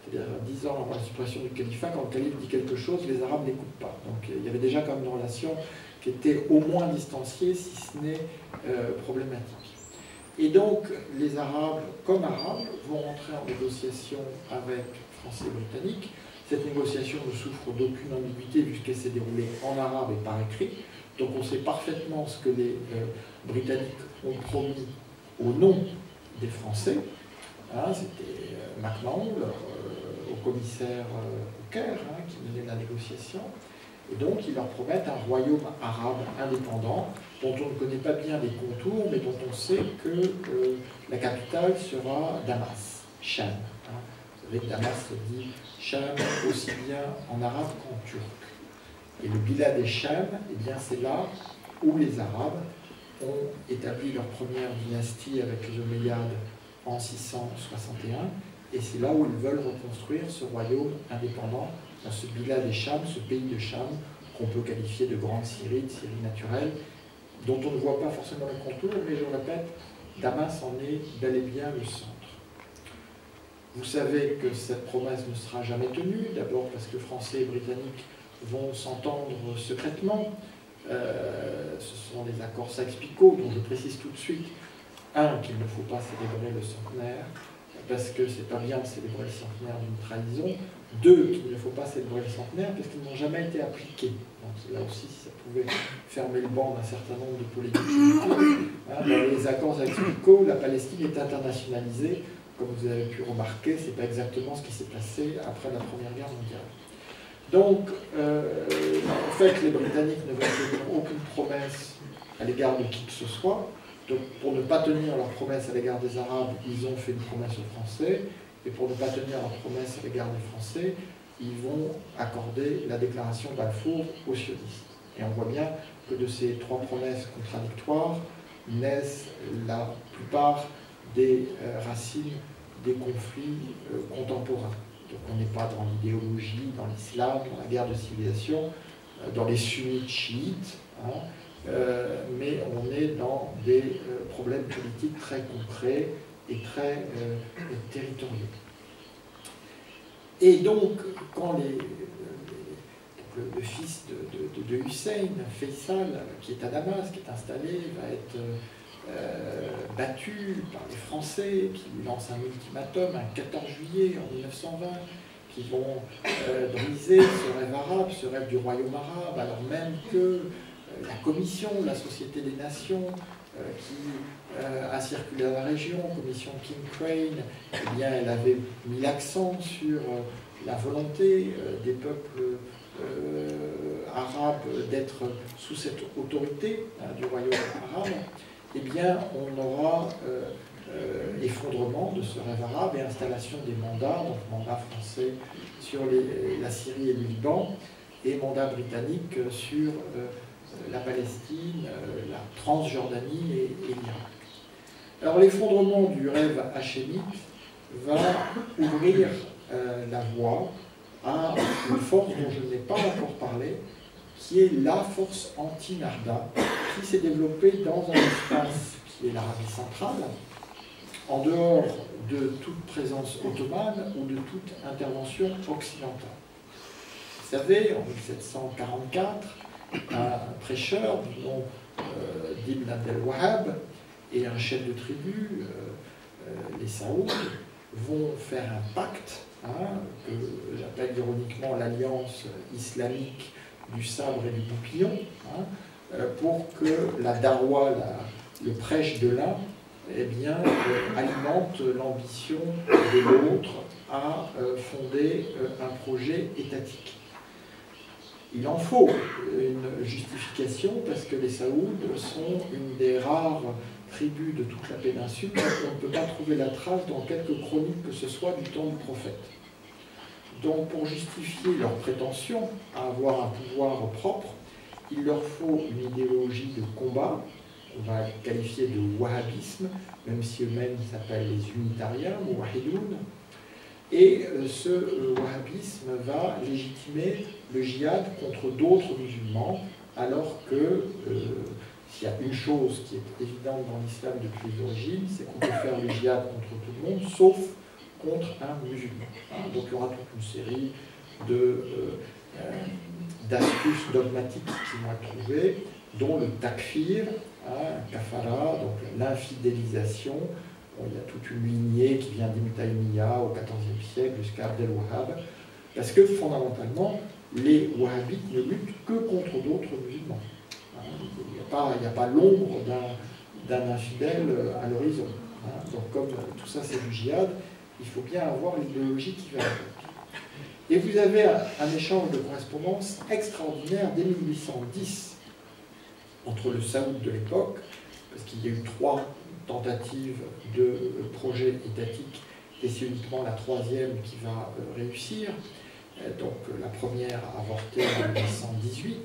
c'est-à-dire 10 ans avant la suppression du califat, quand le calife dit quelque chose, les Arabes n'écoutent pas. Donc il y avait déjà quand même une relation qui était au moins distanciée, si ce n'est problématique. Et donc les Arabes, comme Arabes, vont entrer en négociation avec Français et Britanniques. Cette négociation ne souffre d'aucune ambiguïté puisqu'elle s'est déroulée en arabe et par écrit. Donc on sait parfaitement ce que les Britanniques ont promis au nom des Français. C'était MacMahon, leur haut commissaire au Caire, qui menait la négociation. Et donc, ils leur promettent un royaume arabe indépendant, dont on ne connaît pas bien les contours, mais dont on sait que la capitale sera Damas. Cham. Hein. Vous savez que Damas dit Cham aussi bien en arabe qu'en turc. Et le Bilad et Cham, eh bien c'est là où les Arabes ont établi leur première dynastie avec les Omeyyades en 661, et c'est là où ils veulent reconstruire ce royaume indépendant, dans ce Bilad et Cham, ce pays de Cham, qu'on peut qualifier de grande Syrie, de Syrie naturelle, dont on ne voit pas forcément le contour, mais je répète, Damas en est bel et bien le centre. Vous savez que cette promesse ne sera jamais tenue, d'abord parce que Français et Britanniques vont s'entendre secrètement. Ce sont des accords Sykes-Picot, dont je précise tout de suite, un, qu'il ne faut pas célébrer le centenaire, parce que c'est pas bien de célébrer le centenaire d'une trahison. Deux, qu'il ne faut pas célébrer le centenaire, parce qu'ils n'ont jamais été appliqués. Donc là aussi, ça pouvait fermer le banc d'un certain nombre de polémiques. Dans les accords Sykes-Picot, la Palestine est internationalisée. Comme vous avez pu remarquer, c'est pas exactement ce qui s'est passé après la Première Guerre mondiale. Donc, en fait, les Britanniques ne veulent tenir aucune promesse à l'égard de qui que ce soit. Donc, pour ne pas tenir leur promesse à l'égard des Arabes, ils ont fait une promesse aux Français. Et pour ne pas tenir leur promesse à l'égard des Français, ils vont accorder la déclaration Balfour aux sionistes. Et on voit bien que de ces trois promesses contradictoires naissent la plupart des racines des conflits contemporains. Donc on n'est pas dans l'idéologie, dans l'islam, dans la guerre de civilisation, dans les sunnites chiites, hein, mais on est dans des problèmes politiques très concrets et très territoriaux. Et donc, quand le fils de Hussein, Faisal, qui est à Damas, qui est installé, va être battu par les Français, qui lui lancent un ultimatum un 14 juillet en 1920, qui vont briser ce rêve arabe, ce rêve du royaume arabe, alors même que la Commission de la Société des Nations, qui a circulé dans la région, commission King Crane, eh bien, elle avait mis l'accent sur la volonté des peuples arabes d'être sous cette autorité du royaume arabe. Eh bien, on aura effondrement de ce rêve arabe et installation des mandats, donc mandat français sur la Syrie et le Liban, et mandat britannique sur la Palestine, la Transjordanie et l'Irak. Alors l'effondrement du rêve hachémite va ouvrir la voie à une force dont je n'ai pas encore parlé, qui est la force anti-Narda, qui s'est développée dans un espace qui est l'Arabie centrale, en dehors de toute présence ottomane ou de toute intervention occidentale. Vous savez, en 1744, un prêcheur du nom d'Ibn Abdel Wahhab et un chef de tribu, les Saouds, vont faire un pacte, que j'appelle ironiquement l'alliance islamique du sabre et du goupillon, pour que la darwa, le prêche de l'un, eh bien, alimente l'ambition de l'autre à fonder un projet étatique. Il en faut une justification parce que les Saouds sont une des rares tribus de toute la péninsule dont on ne peut pas trouver la trace dans quelques chroniques que ce soit du temps du prophète. Donc pour justifier leur prétention à avoir un pouvoir propre, il leur faut une idéologie de combat, qu'on va qualifier de wahhabisme, même si eux-mêmes s'appellent les unitariens, ou wahidoun. Et ce wahhabisme va légitimer le djihad contre d'autres musulmans, alors que s'il y a une chose qui est évidente dans l'islam depuis les origines, c'est qu'on peut faire le djihad contre tout le monde, sauf contre un musulman. Donc il y aura toute une série d'astuces dogmatiques qui vont être trouvées, dont le takfir, kafara, donc l'infidélisation. Bon, il y a toute une lignée qui vient d'Ibn Taymiyyah au XIVe siècle jusqu'à Abdel Wahhab, parce que fondamentalement, les wahhabites ne luttent que contre d'autres musulmans. Il n'y a pas l'ombre d'un infidèle à l'horizon. Donc comme tout ça c'est du djihad, il faut bien avoir l'idéologie qui va avec. Et vous avez un échange de correspondance extraordinaire dès 1810 entre le Saoud de l'époque, parce qu'il y a eu 3 tentatives de projet étatique et c'est uniquement la troisième qui va réussir. Donc la première a avorté en 1818.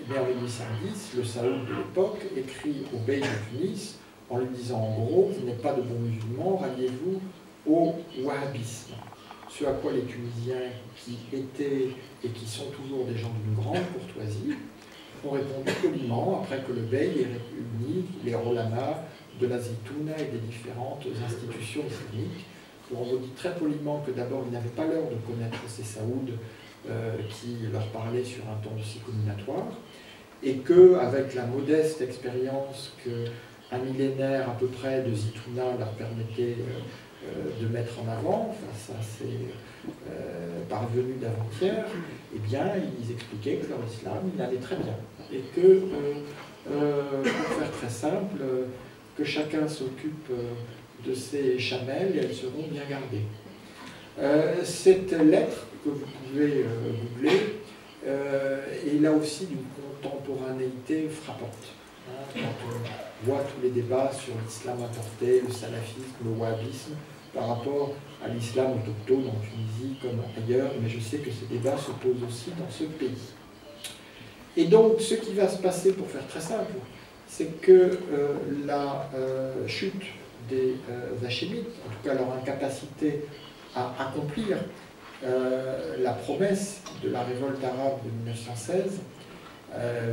Mais en 1810, le Saoud de l'époque écrit au bey de Tunis en lui disant en gros, vous n'êtes pas de bons musulmans, ralliez-vous au wahhabisme. Ce à quoi les Tunisiens qui étaient et qui sont toujours des gens d'une grande courtoisie ont répondu poliment après que le bey ait réuni les olamas de la Zitouna et des différentes institutions islamiques. On vous dit très poliment que d'abord ils n'avaient pas l'heure de connaître ces Saouds qui leur parlaient sur un ton aussi comminatoire, et qu'avec la modeste expérience qu'un millénaire à peu près de Zitouna leur permettait de mettre en avant face à ces parvenus d'avant-hier, eh bien, ils expliquaient que leur islam, il allait très bien. Et que, pour faire très simple, que chacun s'occupe de ses chamelles et elles seront bien gardées. Cette lettre que vous pouvez googler est là aussi d'une contemporanéité frappante. Quand on voit tous les débats sur l'islam importé, le salafisme, le wahhabisme, par rapport à l'islam autochtone en Tunisie comme ailleurs, mais je sais que ces débats se posent aussi dans ce pays. Et donc, ce qui va se passer, pour faire très simple, c'est que la chute des Hachémites, en tout cas leur incapacité à accomplir la promesse de la révolte arabe de 1916,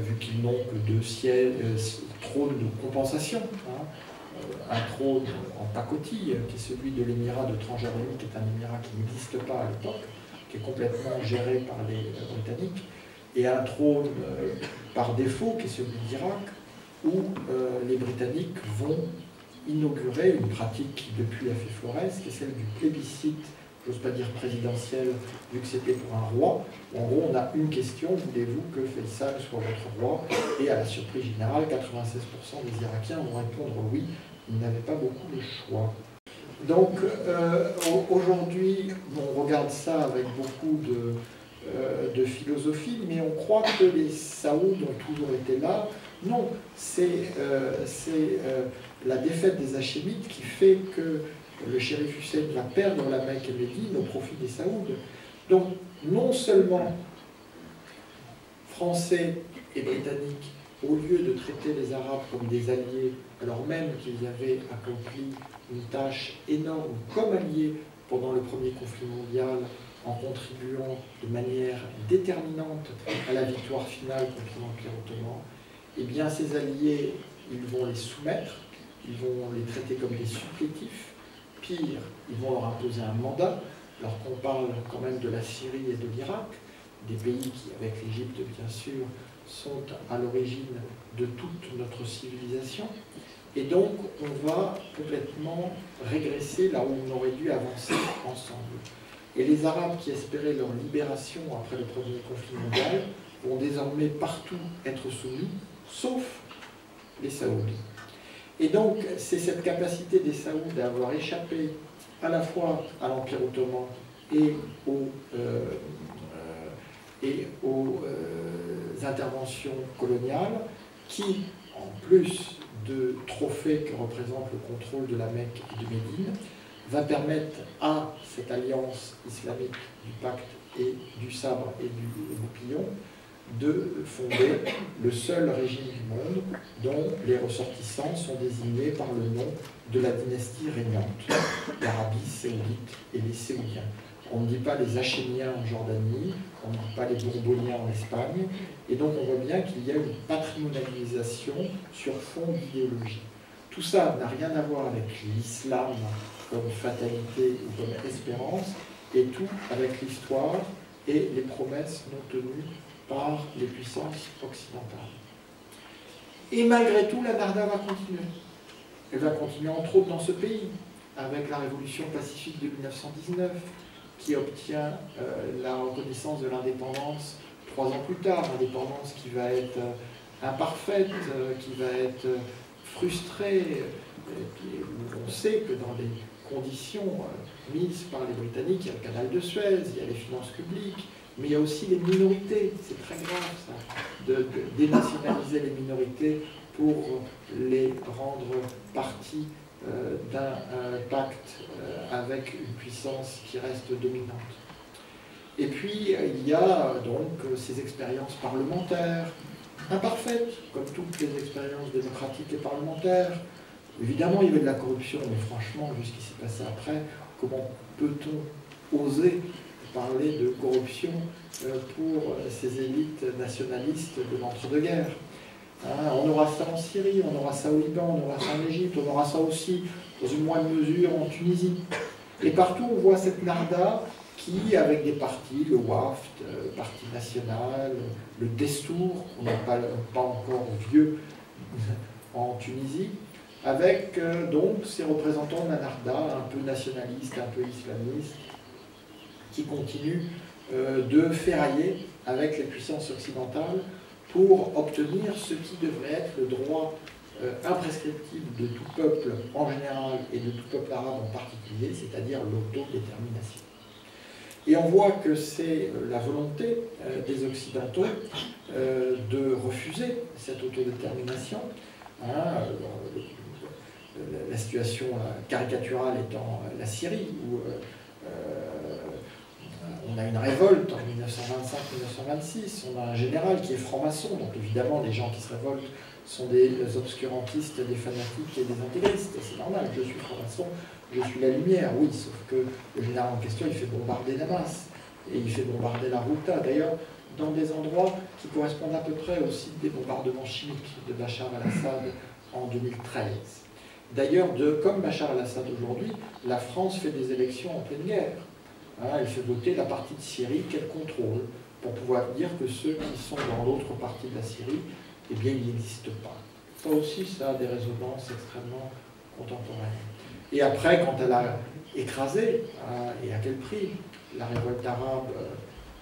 vu qu'ils n'ont que 2 trônes de compensation, un trône en pacotille, qui est celui de l'émirat de Tangier-Rémy, qui est un émirat qui n'existe pas à l'époque, qui est complètement géré par les Britanniques, et un trône par défaut, qui est celui d'Irak, où les Britanniques vont inaugurer une pratique qui depuis a fait florès, qui est celle du plébiscite, j'ose pas dire présidentiel, vu que c'était pour un roi. En gros, on a une question, voulez-vous que Faisal soit votre roi? Et à la surprise générale, 96% des Irakiens vont répondre oui, ils n'avaient pas beaucoup de choix. Donc aujourd'hui, on regarde ça avec beaucoup de philosophie, mais on croit que les Saouds ont toujours été là. Non, c'est la défaite des Hachémites qui fait que le shérif Hussein va perdre la Mecque et Médine au profit des Saouds. Donc, non seulement Français et Britanniques, au lieu de traiter les Arabes comme des alliés, alors même qu'ils avaient accompli une tâche énorme comme alliés pendant le premier conflit mondial, en contribuant de manière déterminante à la victoire finale contre l'Empire ottoman, eh bien ces alliés, ils vont les soumettre, ils vont les traiter comme des supplétifs, pire, ils vont leur imposer un mandat, alors qu'on parle quand même de la Syrie et de l'Irak, des pays qui, avec l'Égypte bien sûr, sont à l'origine de toute notre civilisation. Et donc, on va complètement régresser là où on aurait dû avancer ensemble. Et les Arabes qui espéraient leur libération après le premier conflit mondial vont désormais partout être soumis, sauf les Saouds. Et donc, c'est cette capacité des Saouds à avoir échappé à la fois à l'Empire ottoman et aux interventions coloniales qui, en plus de trophées que représente le contrôle de la Mecque et de Médine, va permettre à cette alliance islamique du pacte et du sabre et du goupillon de fonder le seul régime du monde dont les ressortissants sont désignés par le nom de la dynastie régnante, l'Arabie saoudite et les Saoudiens. On ne dit pas les Hachémiens en Jordanie, on ne dit pas les Bourboniens en Espagne, et donc on voit bien qu'il y a une patrimonialisation sur fond d'idéologie. Tout ça n'a rien à voir avec l'islam comme fatalité ou comme espérance, et tout avec l'histoire et les promesses non tenues par les puissances occidentales. Et malgré tout, la Narda va continuer. Elle va continuer entre autres dans ce pays, avec la révolution pacifique de 1919, qui obtient la reconnaissance de l'indépendance 3 ans plus tard, indépendance qui va être imparfaite, qui va être frustrée, on sait que dans les conditions mises par les Britanniques, il y a le canal de Suez, il y a les finances publiques, mais il y a aussi les minorités, c'est très grave ça, de dénationaliser les minorités pour les rendre partie d'un pacte avec une puissance qui reste dominante. Et puis, il y a donc ces expériences parlementaires, imparfaites, comme toutes les expériences démocratiques et parlementaires. Évidemment, il y avait de la corruption, mais franchement, vu ce qui s'est passé après, comment peut-on oser parler de corruption pour ces élites nationalistes de l'entre-deux-guerres? On aura ça en Syrie, on aura ça au Liban, on aura ça en Égypte, on aura ça aussi, dans une moindre mesure, en Tunisie. Et partout, on voit cette narda qui, avec des partis, le WAFT, le Parti national, le Destour, on n'est pas encore vieux en Tunisie, avec donc ces représentants de la narda, un peu nationalistes, un peu islamistes, qui continuent de ferrailler avec les puissances occidentales pour obtenir ce qui devrait être le droit imprescriptible de tout peuple en général et de tout peuple arabe en particulier, c'est-à-dire l'autodétermination. Et on voit que c'est la volonté des Occidentaux de refuser cette autodétermination. La situation caricaturale étant la Syrie, où on a une révolte en 1925-1926, on a un général qui est franc-maçon, donc évidemment les gens qui se révoltent sont des obscurantistes, des fanatiques et des intégristes, c'est normal, je suis franc-maçon, je suis la lumière, oui, sauf que le général en question, il fait bombarder Damas, et il fait bombarder la Ghouta, d'ailleurs, dans des endroits qui correspondent à peu près au site des bombardements chimiques de Bachar al-Assad en 2013. D'ailleurs, comme Bachar al-Assad aujourd'hui, la France fait des élections en pleine guerre. Elle fait voter la partie de Syrie qu'elle contrôle, pour pouvoir dire que ceux qui sont dans l'autre partie de la Syrie, eh bien, ils n'existent pas. Ça aussi, ça a des résonances extrêmement contemporaines. Et après, quand elle a écrasé, et à quel prix, la révolte arabe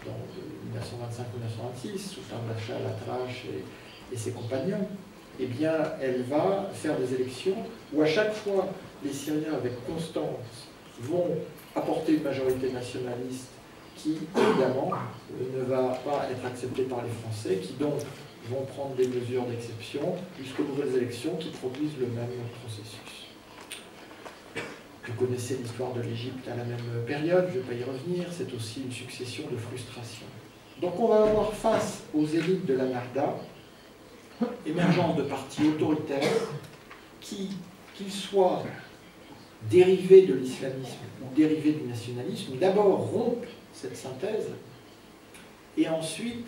en 1925-1926, sous Bachar al-Atrache et ses compagnons, eh bien, elle va faire des élections où à chaque fois, les Syriens, avec constance, vont apporter une majorité nationaliste qui, évidemment, ne va pas être acceptée par les Français, qui donc vont prendre des mesures d'exception jusqu'aux nouvelles élections qui produisent le même processus. Vous connaissez l'histoire de l'Égypte à la même période, je ne vais pas y revenir, c'est aussi une succession de frustrations. Donc on va avoir face aux élites de la narda, émergence de partis autoritaires qui, qu'ils soient dérivés de l'islamisme ou dérivés du nationalisme, d'abord rompent cette synthèse et ensuite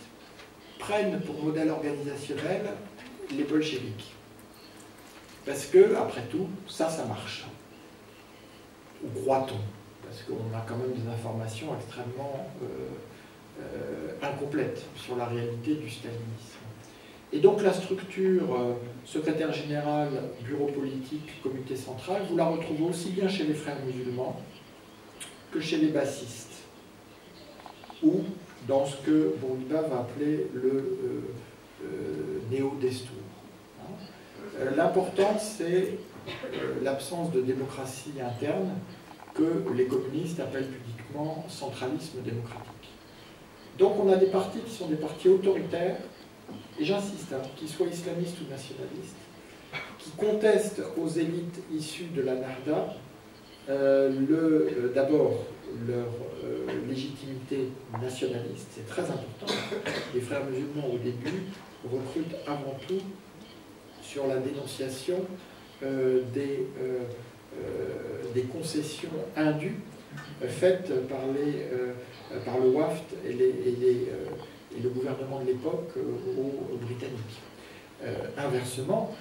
prennent pour modèle organisationnel les bolcheviks. Parce que, après tout, ça marche. Ou croit-on? Parce qu'on a quand même des informations extrêmement incomplètes sur la réalité du stalinisme. Et donc la structure secrétaire général, bureau politique, comité central, vous la retrouvez aussi bien chez les frères musulmans que chez les bassistes, ou dans ce que Bourguiba va appeler le néo-Destour. L'important, c'est l'absence de démocratie interne que les communistes appellent pudiquement centralisme démocratique. Donc on a des partis qui sont des partis autoritaires, et j'insiste, qu'ils soient islamistes ou nationalistes, qui contestent aux élites issues de la narda d'abord leur légitimité nationaliste, c'est très important. Les frères musulmans au début recrutent avant tout sur la dénonciation des concessions indues faites par le WAFT et le gouvernement de l'époque aux Britanniques. Inversement,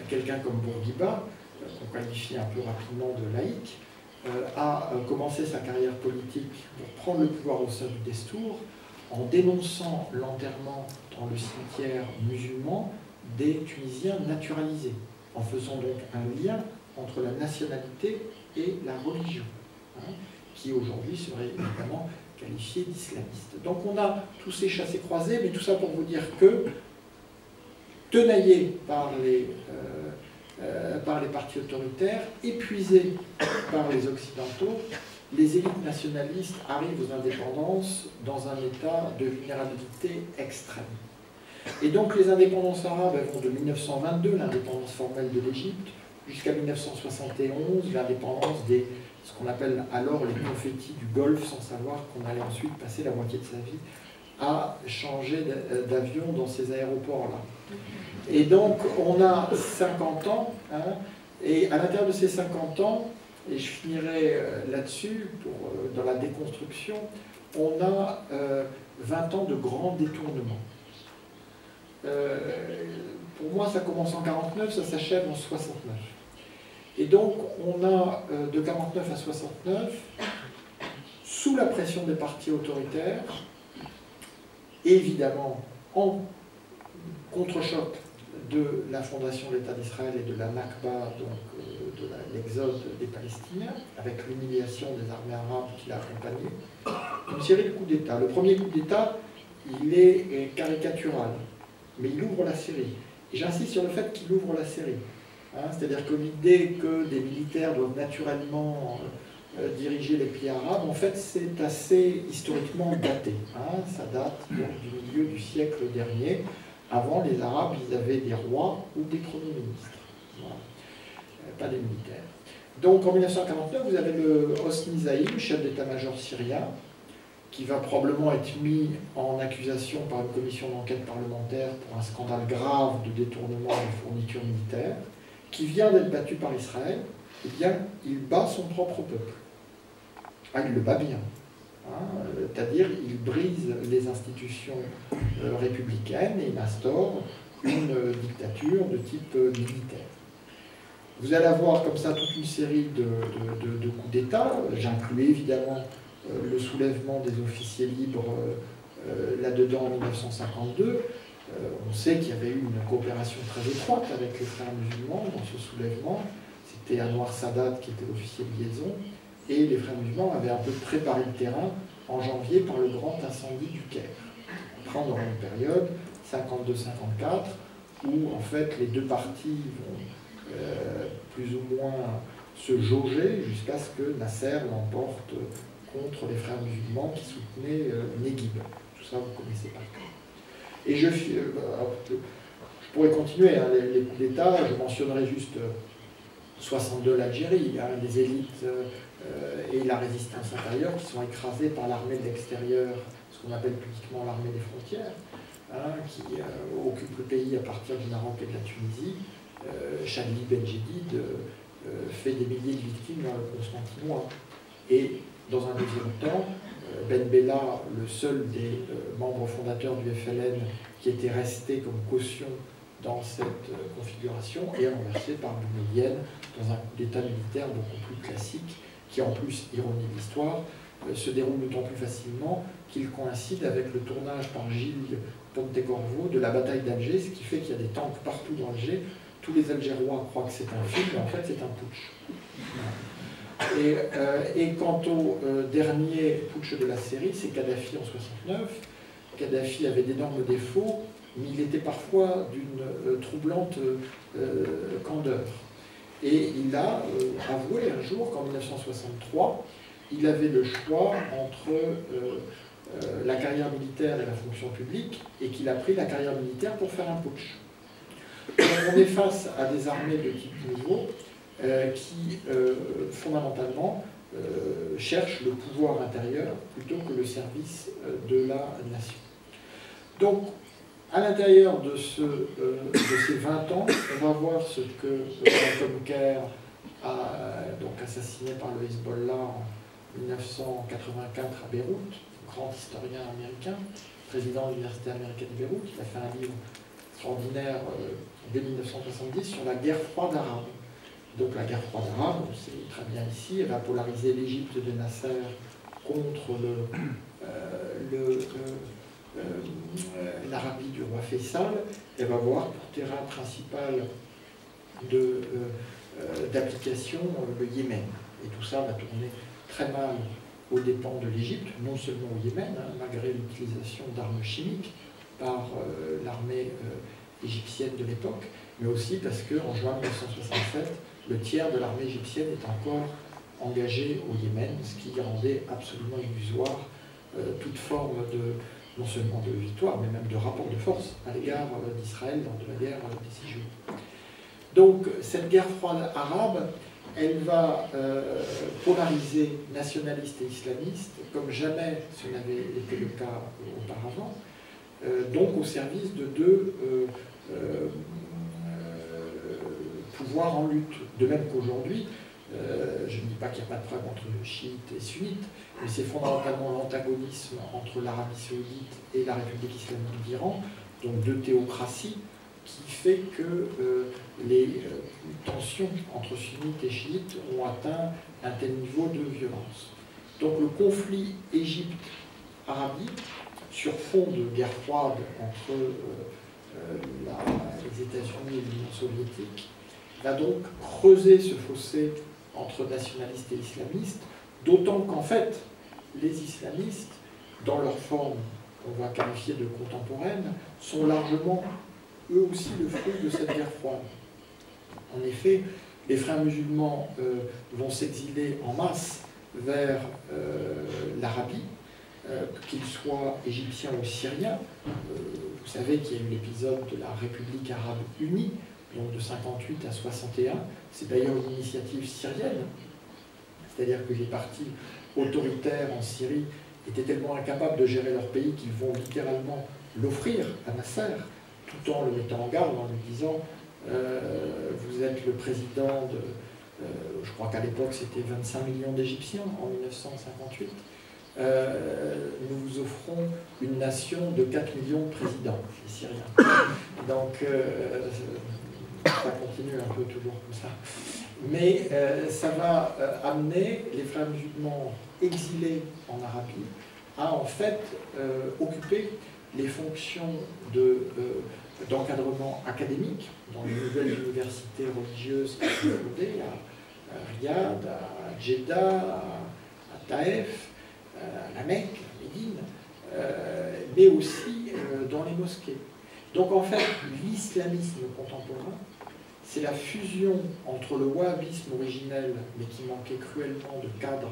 quelqu'un comme Bourguiba, qu'on qualifie un peu rapidement de laïque, a commencé sa carrière politique pour prendre le pouvoir au sein du Destour en dénonçant l'enterrement dans le cimetière musulman des Tunisiens naturalisés, en faisant donc un lien entre la nationalité et la religion, qui aujourd'hui serait évidemment qualifié d'islamiste. Donc on a tous ces chassés-croisés, mais tout ça pour vous dire que, tenaillés par les partis autoritaires, épuisés par les Occidentaux, les élites nationalistes arrivent aux indépendances dans un état de vulnérabilité extrême. Et donc les indépendances arabes elles vont de 1922, l'indépendance formelle de l'Égypte, jusqu'à 1971, l'indépendance des ce qu'on appelle alors les confettis du Golfe, sans savoir qu'on allait ensuite passer la moitié de sa vie à changer d'avion dans ces aéroports-là. Et donc, on a 50 ans, hein, et à l'intérieur de ces 50 ans, et je finirai là-dessus, dans la déconstruction, on a 20 ans de grands détournements. Pour moi, ça commence en 49, ça s'achève en 69. Et donc, on a de 49 à 69, sous la pression des partis autoritaires, évidemment en contre-choc de la fondation de l'État d'Israël et de la Nakba, donc de l'exode des Palestiniens, avec l'humiliation des armées arabes qui l'accompagnaient, une série de coups d'État. Le premier coup d'État, il est caricatural, mais il ouvre la série. Et j'insiste sur le fait qu'il ouvre la série. Hein, c'est-à-dire que l'idée que des militaires doivent naturellement diriger les pays arabes, en fait, c'est assez historiquement daté. Hein, ça date donc, du milieu du siècle dernier. Avant, les Arabes, ils avaient des rois ou des premiers ministres. Voilà. Pas des militaires. Donc, en 1949, vous avez le Hosni Zahim, chef d'état-major syrien, qui va probablement être mis en accusation par une commission d'enquête parlementaire pour un scandale grave de détournement de fournitures militaires, qui vient d'être battu par Israël. Eh bien, il bat son propre peuple. Ah, il le bat bien. Hein, c'est-à-dire, il brise les institutions républicaines et il instaure une dictature de type militaire. Vous allez avoir comme ça toute une série de coups d'État. J'inclus évidemment le soulèvement des officiers libres là-dedans en 1952. On sait qu'il y avait eu une coopération très étroite avec les frères musulmans dans ce soulèvement. C'était Anwar Sadat qui était l'officier de liaison. Et les frères musulmans avaient un peu préparé le terrain en janvier par le grand incendie du Caire. Après, on aura une période, 52-54, où en fait les deux parties vont plus ou moins se jauger jusqu'à ce que Nasser l'emporte contre les frères musulmans qui soutenaient Neguib. Tout ça, vous connaissez par cœur. Et je pourrais continuer, hein, les coups d'État, je mentionnerai juste 62 l'Algérie, hein, les élites et la résistance intérieure qui sont écrasées par l'armée de l'extérieur, ce qu'on appelle publiquement l'armée des frontières, hein, qui occupe le pays à partir du Maroc et de la Tunisie. Chadli Ben-Jedid fait des milliers de victimes dans le Constantinois. Et dans un deuxième temps, Ben Bella, le seul des membres fondateurs du FLN qui était resté comme caution dans cette configuration, est renversé par Boumedienne dans un coup d'État militaire beaucoup plus classique, qui en plus, ironie de l'histoire, se déroule d'autant plus facilement qu'il coïncide avec le tournage par Gilles Pontecorvo de la bataille d'Alger, ce qui fait qu'il y a des tanks partout dans Alger. Tous les Algérois croient que c'est un film, mais en fait c'est un putsch. Et quant au dernier putsch de la série, c'est Kadhafi en 69. Kadhafi avait d'énormes défauts, mais il était parfois d'une troublante candeur. Et il a avoué un jour qu'en 1963, il avait le choix entre la carrière militaire et la fonction publique, et qu'il a pris la carrière militaire pour faire un putsch. Donc on est face à des armées de type nouveau qui, fondamentalement, cherchent le pouvoir intérieur plutôt que le service de la nation. Donc, à l'intérieur de ces 20 ans, on va voir ce que Malcolm Kerr a donc assassiné par le Hezbollah en 1984 à Beyrouth, grand historien américain, président de l'Université américaine de Beyrouth. Il a fait un livre extraordinaire dès 1970 sur la guerre froide arabe. Donc la guerre froide arabe, on sait très bien ici, elle va polariser l'Égypte de Nasser contre l'Arabie du roi Faisal. Elle va avoir pour terrain principal d'application le Yémen. Et tout ça va tourner très mal aux dépens de l'Égypte, non seulement au Yémen, hein, malgré l'utilisation d'armes chimiques par l'armée égyptienne de l'époque, mais aussi parce qu'en juin 1967, le tiers de l'armée égyptienne est encore engagé au Yémen, ce qui rendait absolument illusoire toute forme non seulement de victoire, mais même de rapport de force à l'égard d'Israël lors de la guerre des 6 jours. Donc cette guerre froide arabe, elle va polariser nationalistes et islamistes comme jamais ce n'avait été le cas auparavant, donc au service de deux pouvoirs en lutte. De même qu'aujourd'hui, je ne dis pas qu'il n'y a pas de problème entre chiites et sunnites, mais c'est fondamentalement l'antagonisme entre l'Arabie saoudite et la République islamique d'Iran, donc deux théocraties, qui fait que les tensions entre sunnites et chiites ont atteint un tel niveau de violence. Donc le conflit Égypte-Arabie, sur fond de guerre froide entre les États-Unis et l'Union soviétique, va donc creuser ce fossé entre nationalistes et islamistes, d'autant qu'en fait, les islamistes, dans leur forme qu'on va qualifier de contemporaine, sont largement, eux aussi, le fruit de cette guerre froide. En effet, les frères musulmans vont s'exiler en masse vers l'Arabie, qu'ils soient égyptiens ou syriens. Vous savez qu'il y a eu l'épisode de la République arabe unie, donc de 58 à 61. C'est d'ailleurs une initiative syrienne, c'est-à-dire que les partis autoritaires en Syrie étaient tellement incapables de gérer leur pays qu'ils vont littéralement l'offrir à Nasser, tout en le mettant en garde, en lui disant vous êtes le président de, je crois qu'à l'époque c'était 25 millions d'Égyptiens en 1958, nous vous offrons une nation de 4 millions de présidents, les Syriens. Donc ça continue un peu toujours comme ça. Mais ça va amener les frères musulmans exilés en Arabie à en fait occuper les fonctions d'encadrement académique dans les nouvelles universités religieuses qui sont fondées à Riyad, à Jeddah, à Taïf, à la Mecque, à Médine, mais aussi dans les mosquées. Donc en fait, l'islamisme contemporain, c'est la fusion entre le wahhabisme originel, mais qui manquait cruellement de cadre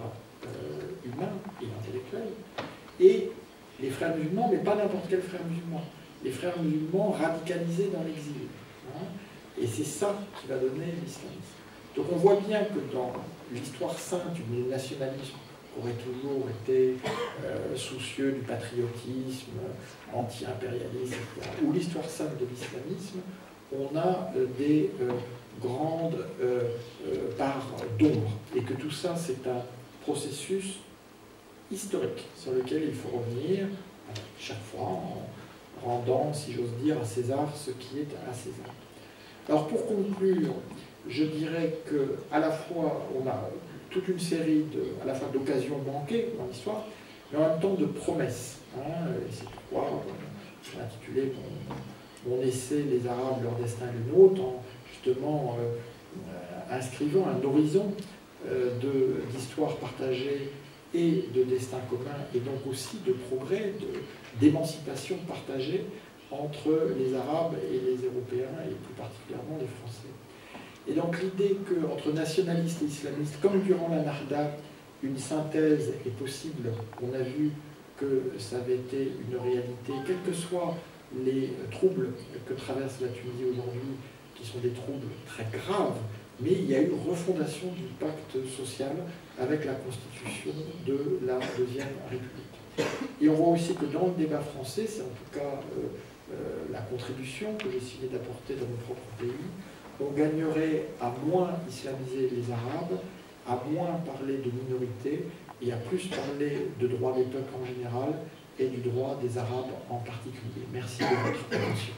humain et intellectuel, et les frères musulmans, mais pas n'importe quel frère musulman, les frères musulmans radicalisés dans l'exil. Hein, et c'est ça qui va donner l'islamisme. Donc on voit bien que dans l'histoire sainte du nationalisme, qui aurait toujours été soucieux du patriotisme, anti-impérialiste, etc., ou l'histoire sainte de l'islamisme, on a des grandes parts d'ombre, et que tout ça, c'est un processus historique sur lequel il faut revenir chaque fois en rendant, si j'ose dire, à César ce qui est à César. Alors pour conclure, je dirais qu'à la fois, on a toute une série à la fois d'occasions manquées dans l'histoire, mais en même temps de promesses. Hein, et c'est pourquoi j'ai intitulé mon essai « Les Arabes, leur destin et le nôtre », en justement inscrivant un horizon d'histoire partagée et de destin commun, et donc aussi de progrès, d'émancipation partagée entre les Arabes et les Européens, et plus particulièrement les Français. Et donc l'idée qu'entre nationalistes et islamistes, comme durant la Narda, une synthèse est possible, on a vu que ça avait été une réalité, quels que soient les troubles que traverse la Tunisie aujourd'hui, qui sont des troubles très graves, mais il y a eu refondation du pacte social avec la constitution de la Deuxième République. Et on voit aussi que dans le débat français, c'est en tout cas la contribution que j'ai essayé d'apporter dans mon propre pays, on gagnerait à moins islamiser les Arabes, à moins parler de minorités et à plus parler de droits des peuples en général et du droit des Arabes en particulier. Merci de votre attention.